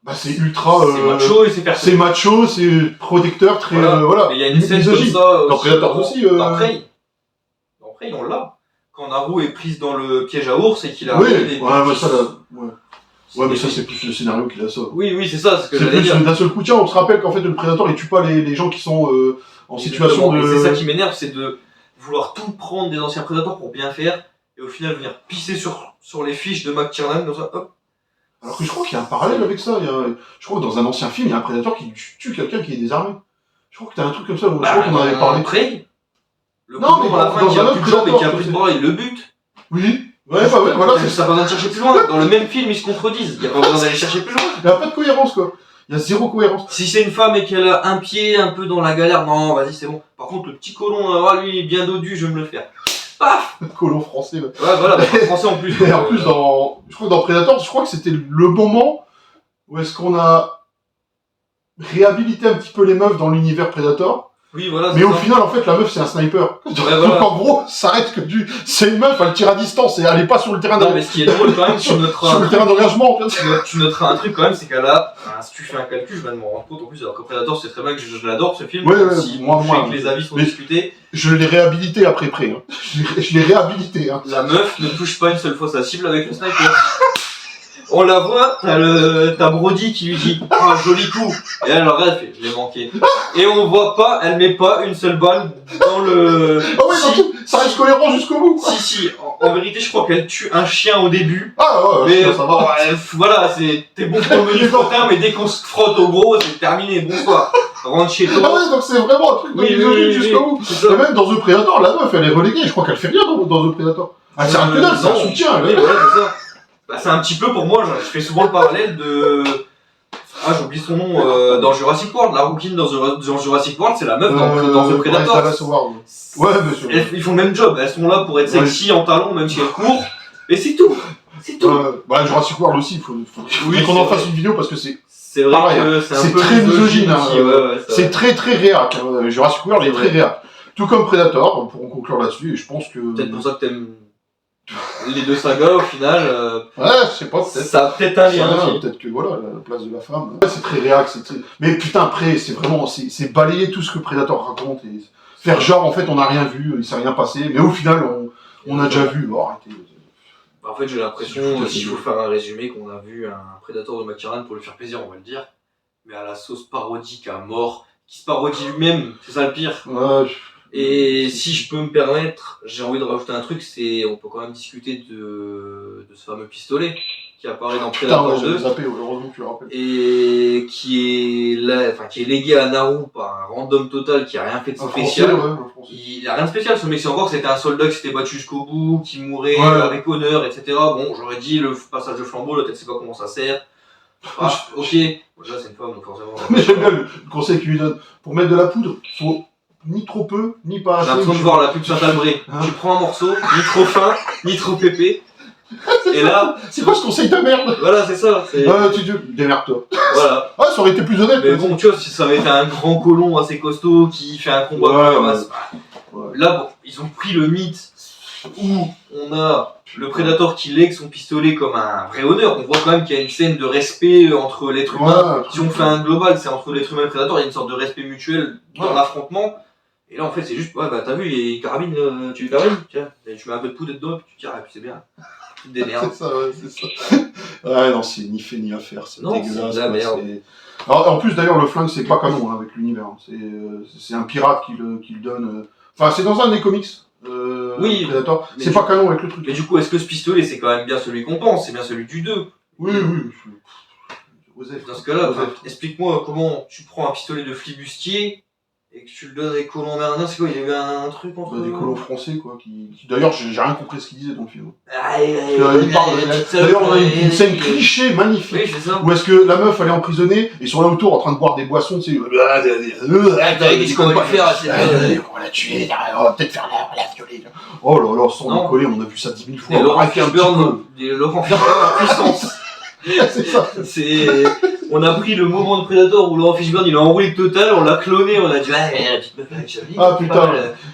Speaker 1: Bah c'est ultra.
Speaker 2: C'est macho et c'est fair play.
Speaker 1: C'est macho, c'est protecteur, très voilà.
Speaker 2: Mais il y a une scène comme
Speaker 1: misogyne.
Speaker 2: ça.
Speaker 1: Dans Predator aussi.
Speaker 2: Dans Prey, on l'a. Quand Naru est prise dans le piège à ours et qu'il a.
Speaker 1: Oui, ouais, mais ça, là, ouais. Ouais, mais ça, c'est plus le scénario qui l'a ça.
Speaker 2: Oui, c'est ça, c'est ce que
Speaker 1: C'est
Speaker 2: j'allais
Speaker 1: plus
Speaker 2: dire.
Speaker 1: d'un seul coup, tiens, on se rappelle qu'en fait, le prédateur, il tue pas les gens qui sont en situation de.
Speaker 2: Et c'est ça qui m'énerve, c'est de vouloir tout prendre des anciens prédateurs pour bien faire, et au final venir pisser sur les fiches de McTiernan, comme ça, hop.
Speaker 1: Alors que je crois qu'il y a un parallèle avec ça. Je crois que dans un ancien film, il y a un prédateur qui tue quelqu'un qui est désarmé. Je crois que t'as un truc comme ça, je crois qu'on en avait parlé.
Speaker 2: Prey, le
Speaker 1: Non,
Speaker 2: coup
Speaker 1: mais
Speaker 2: à la fin
Speaker 1: dans
Speaker 2: qui
Speaker 1: un
Speaker 2: a
Speaker 1: autre
Speaker 2: plus de jambes et qui a
Speaker 1: Predator,
Speaker 2: plus de bras, il le bute.
Speaker 1: Oui. Ouais, bah ouais, voilà.
Speaker 2: Ça pas besoin de chercher plus loin. Dans le même film, ils se contredisent. Il y a pas besoin d'aller chercher plus loin.
Speaker 1: Il n'y a pas de cohérence, quoi. Il y a zéro cohérence.
Speaker 2: Si c'est une femme et qu'elle a un pied un peu dans la galère, non, vas-y, c'est bon. Par contre, le petit colon, lui, il est bien dodu, je vais me le faire. Paf!
Speaker 1: Colon français, là.
Speaker 2: Ouais, voilà, bah, français en plus.
Speaker 1: Et en plus, je crois que dans Predator, je crois que c'était le moment où est-ce qu'on a réhabilité un petit peu les meufs dans l'univers Predator.
Speaker 2: Oui, voilà.
Speaker 1: Mais au final, en fait, la meuf, c'est un sniper. Donc,
Speaker 2: voilà.
Speaker 1: en gros, ça reste que c'est une meuf, elle tire à distance et elle est pas sur le terrain
Speaker 2: Non, mais ce qui est drôle quand même, tu noteras
Speaker 1: sur le terrain d'engagement.
Speaker 2: tu noteras un truc quand même, c'est qu'elle a, si tu fais un calcul, je viens de m'en rendre compte en plus, alors que Predator, c'est très bien que je l'adore ce film,
Speaker 1: Ouais,
Speaker 2: si
Speaker 1: moi,
Speaker 2: je sais que les avis sont discutés.
Speaker 1: Je l'ai réhabilité après près. Hein. Je l'ai réhabilité. Hein.
Speaker 2: La meuf ne touche pas une seule fois sa cible avec le sniper. On la voit, t'as Brody qui lui dit « Ah, joli coup !» Et elle regarde, elle fait « Je l'ai manqué !» Et on voit pas, elle met pas une seule balle dans le...
Speaker 1: Ah oui, ça reste cohérent jusqu'au bout.
Speaker 2: Si, en vérité, je crois qu'elle tue un chien au début.
Speaker 1: Ah ouais,
Speaker 2: mais
Speaker 1: ça va.
Speaker 2: voilà, t'es bon pour le menu frottin, mais dès qu'on se frotte au gros, c'est terminé, bonsoir. Rentre chez toi.
Speaker 1: Ah ouais, donc c'est vraiment un truc de misogyne jusqu'au bout. Et même dans The Predator, la meuf, elle est reléguée. Je crois qu'elle fait rien dans The Predator. Ah, c'est un que dalle, c'est un soutien.
Speaker 2: Oui, voilà, c'est ça. Bah, c'est un petit peu pour moi, je fais souvent le parallèle de... Ah, j'oublie son nom, dans Jurassic World. La rouquine dans Jurassic World, c'est la meuf dans The Predator.
Speaker 1: Ouais, monsieur.
Speaker 2: Ils font le même job, elles sont là pour être sexy en talons, même si elles courent. Et c'est tout. C'est tout.
Speaker 1: Bah, Jurassic World aussi, il faut qu'on en fasse une vidéo parce que c'est
Speaker 2: vrai
Speaker 1: pareil,
Speaker 2: que c'est un peu
Speaker 1: très misogyne. Hein, c'est
Speaker 2: vrai.
Speaker 1: très réac. Jurassic World est très réac. Tout comme Predator, pour conclure là-dessus, et je pense que...
Speaker 2: Peut-être pour ça que t'aimes les deux sagas, au final...
Speaker 1: Ouais, je sais pas, peut-être.
Speaker 2: Ça a peut-être un lien.
Speaker 1: Peut-être que, voilà, la place de la femme... Ouais, c'est très réac, Mais putain, après, c'est vraiment... C'est balayer tout ce que Predator raconte et faire genre, en fait, on n'a rien vu, il s'est rien passé, mais au final, on a déjà vu. Bon, arrêtez.
Speaker 2: En fait, j'ai l'impression, s'il faut faire un résumé, qu'on a vu un Predator de McTiernan pour lui faire plaisir, on va le dire, mais à la sauce parodique à mort, qui se parodie lui-même, c'est ça le pire.
Speaker 1: Ouais,
Speaker 2: et si je peux me permettre, j'ai envie de rajouter un truc, c'est on peut quand même discuter de ce fameux pistolet qui apparaît dans Predator 2.
Speaker 1: Zappé, heureusement que tu le rappelles.
Speaker 2: Et qui est légué à Naru par un random total qui a rien fait de spécial. Il a rien de spécial, ce mec, c'est encore que c'était un soldat qui s'était battu jusqu'au bout, qui mourait avec honneur, etc. Bon, j'aurais dit le passage de flambeau, la tête sait pas comment ça sert. Ah, ok. Déjà, c'est une femme, donc forcément.
Speaker 1: Mais j'aime bien le conseil qu'il lui donne. Pour mettre de la poudre, il faut ni trop peu, ni pas assez.
Speaker 2: J'ai l'impression de voir la pub Saint-Albré. Tu prends un morceau, ni trop fin, ni trop épais. Et là.
Speaker 1: C'est quoi ce conseil de merde?
Speaker 2: Voilà, c'est ça.
Speaker 1: Tu démerde-toi.
Speaker 2: Voilà.
Speaker 1: Ah, ça aurait été plus honnête.
Speaker 2: Mais bon, tu vois, si ça avait été un grand colon assez costaud qui fait un combat. Là, bon, ils ont pris le mythe où on a le Predator qui lègue son pistolet comme un vrai honneur. On voit quand même qu'il y a une scène de respect entre l'être humain. Si on fait un global, c'est entre l'être humain et le Predator, il y a une sorte de respect mutuel dans l'affrontement. Et là, en fait, c'est juste, t'as vu, il carabine, tu carabines, tiens, tu mets un peu de poudre dedans, puis tu tires, et puis c'est bien. Tu te démerdes.
Speaker 1: C'est ça. Ouais, non, c'est ni fait ni à faire, c'est dégueulasse.
Speaker 2: C'est de la merde.
Speaker 1: Alors, en plus, d'ailleurs, le flingue, c'est pas canon avec l'univers. C'est un pirate qui le donne. Enfin, c'est dans un des comics.
Speaker 2: Oui,
Speaker 1: Predator.
Speaker 2: mais
Speaker 1: C'est
Speaker 2: du-
Speaker 1: pas canon avec le truc.
Speaker 2: Mais du coup, est-ce que ce pistolet, c'est quand même bien celui qu'on pense? C'est bien celui du 2.
Speaker 1: Oui, oui. Osef.
Speaker 2: Dans ce cas-là,
Speaker 1: Osef.
Speaker 2: explique-moi comment tu prends un pistolet de flibustier et que tu le donnes à des colons amérindiens. C'est quoi? Il y avait un truc entre
Speaker 1: Des colons français, quoi. D'ailleurs, j'ai rien compris ce qu'ils disaient dans le film. D'ailleurs, on a une scène cliché magnifique.
Speaker 2: Oui, c'est ça.
Speaker 1: Où est-ce que la meuf elle est emprisonnée et ils sont là autour en train de boire des boissons, tu sais.
Speaker 2: Qu'est-ce qu'on va faire?
Speaker 1: On va la tuer, on va peut-être faire la violer. Oh là là, sans
Speaker 2: Non.
Speaker 1: déconner, on a vu ça 10 000 fois.
Speaker 2: Des Laurent
Speaker 1: Arrêtez un petit
Speaker 2: Fishburne, des Laurent Fishburne en puissance.
Speaker 1: peu. C'est ça.
Speaker 2: On a pris le moment de Predator où Laurent Fishburne il a enroulé le total, on l'a cloné, on a dit ouais, la petite meuf elle est jolie.
Speaker 1: Ah, putain.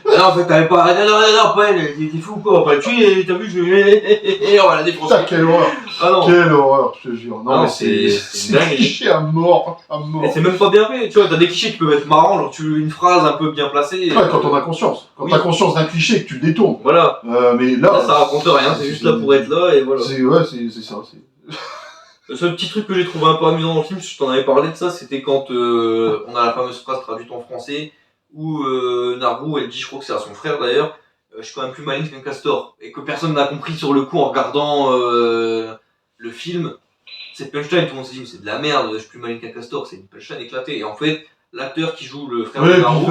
Speaker 2: Ah non, en fait t'avais pas. Non, pas elle, t'es fou ou quoi? On va la tuer, t'as vu, on va la défoncer.
Speaker 1: Putain, quelle horreur.
Speaker 2: Ah non.
Speaker 1: Quelle horreur, je te jure. Non,
Speaker 2: Non,
Speaker 1: mais
Speaker 2: c'est
Speaker 1: c'est
Speaker 2: dingue.
Speaker 1: cliché à mort. À mort.
Speaker 2: Et c'est même pas bien fait, tu vois, t'as des clichés qui peuvent être marrants, genre tu une phrase un peu bien placée.
Speaker 1: Ouais, quand on a conscience. Quand
Speaker 2: Oui.
Speaker 1: t'as conscience d'un cliché que tu le détournes.
Speaker 2: Voilà.
Speaker 1: Mais
Speaker 2: Là, ça raconte rien, c'est juste là pour être là et voilà.
Speaker 1: C'est ça.
Speaker 2: Le seul petit truc que j'ai trouvé un peu amusant dans le film, je t'en avais parlé de ça, c'était quand on a la fameuse phrase traduite en français où Naru, elle dit, je crois que c'est à son frère d'ailleurs, je suis quand même plus maligne qu'un castor. Et que personne n'a compris sur le coup en regardant le film. Cette punchline, tout le monde s'est dit, mais c'est de la merde, je suis plus maligne qu'un castor, c'est une punchline éclatée. Et en fait, l'acteur qui joue le frère de Naru,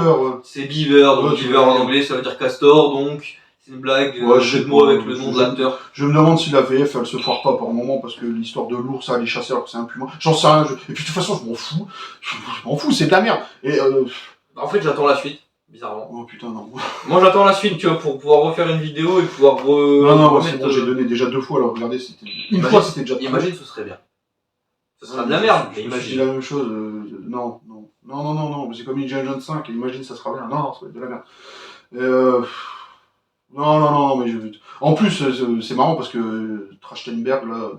Speaker 2: c'est Beaver, donc
Speaker 1: Ouais,
Speaker 2: Beaver en anglais ça veut dire castor, donc c'est une blague,
Speaker 1: Ouais,
Speaker 2: jeu de mots avec le nom de l'acteur.
Speaker 1: Je me demande si la VF elle se foire pas par moment parce que l'histoire de l'ours à les chasser alors que c'est un puma. J'en sais rien. Et puis de toute façon, je m'en fous. Je m'en fous, c'est de la merde. Et
Speaker 2: En fait, j'attends la suite, bizarrement.
Speaker 1: oh putain, non.
Speaker 2: Moi j'attends la suite, tu vois, pour pouvoir refaire une vidéo et pouvoir
Speaker 1: Non, moi, c'est
Speaker 2: remettre.
Speaker 1: bon, j'ai donné déjà 2 fois. Alors regardez, c'était. Une
Speaker 2: Imagine-
Speaker 1: fois, c'était déjà.
Speaker 2: Imagine, ce serait bien. Ce serait
Speaker 1: Ouais,
Speaker 2: de la
Speaker 1: mais
Speaker 2: merde,
Speaker 1: je
Speaker 2: mais
Speaker 1: me suis dit
Speaker 2: imagine.
Speaker 1: la même chose. Non. C'est comme Indiana Jones 5. Et imagine, ça sera bien. Non, ça va être de la merde. Non, mais je. En plus, c'est marrant parce que Trachtenberg, là,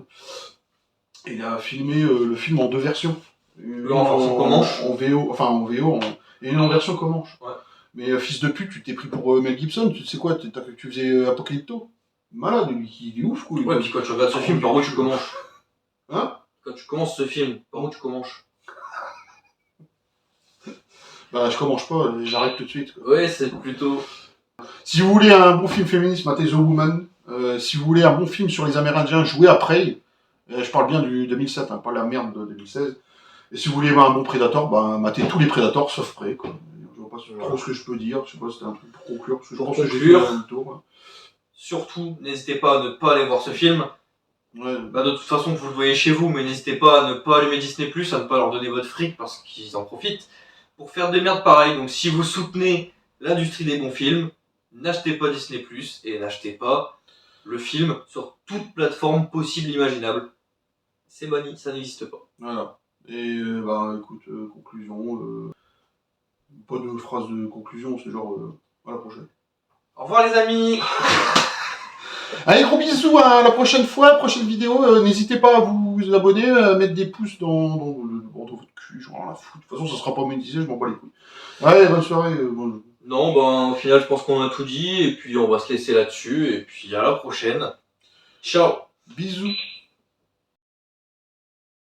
Speaker 1: il a filmé le film en 2 versions. Une
Speaker 2: en version Comanche.
Speaker 1: en VO, et une en version Comanche.
Speaker 2: Ouais.
Speaker 1: Mais fils de pute, tu t'es pris pour Mel Gibson, tu sais quoi, t'as cru que tu faisais Apocalypto. Malade, lui, il est ouf, quoi.
Speaker 2: Ouais, puis quand tu regardes ce film, par où tu commences?
Speaker 1: Hein?
Speaker 2: Quand tu commences ce film, par où tu commences?
Speaker 1: Bah, je commence pas, j'arrête tout de suite, quoi.
Speaker 2: Ouais, c'est plutôt.
Speaker 1: Si vous voulez un bon film féministe, matez The Woman. Si vous voulez un bon film sur les Amérindiens, jouez à Prey. Je parle bien du 2007, hein, pas la merde de 2016. Et si vous voulez un bon Predator, bah, matez tous les Predators sauf Prey, quoi. Je vois pas trop ce que je peux dire, je sais pas si c'était un truc pour conclure, parce que je
Speaker 2: Pour
Speaker 1: pense que j'ai
Speaker 2: conclure.
Speaker 1: fait un tour. Ouais.
Speaker 2: Surtout, n'hésitez pas à ne pas aller voir ce film.
Speaker 1: Ouais.
Speaker 2: Bah, de toute façon, vous le voyez chez vous, mais n'hésitez pas à ne pas allumer Disney+, à ne pas leur donner votre fric parce qu'ils en profitent pour faire des merdes pareilles. Donc, si vous soutenez l'industrie des bons films, n'achetez pas Disney+, et n'achetez pas le film sur toute plateforme possible imaginable. C'est banni, ça n'existe pas.
Speaker 1: Voilà. Et bah écoute, conclusion. Pas de phrase de conclusion, c'est genre à la prochaine.
Speaker 2: Au revoir les amis.
Speaker 1: Allez, gros bisous, à la prochaine fois, prochaine vidéo. N'hésitez pas à vous abonner, à mettre des pouces dans votre cul, genre la foutre. De toute façon, ça sera pas monétisé, je m'en bats les couilles. Allez, bonne soirée.
Speaker 2: Non, ben au final, je pense qu'on a tout dit, et puis on va se laisser là-dessus, et puis à la prochaine. Ciao.
Speaker 1: Bisous.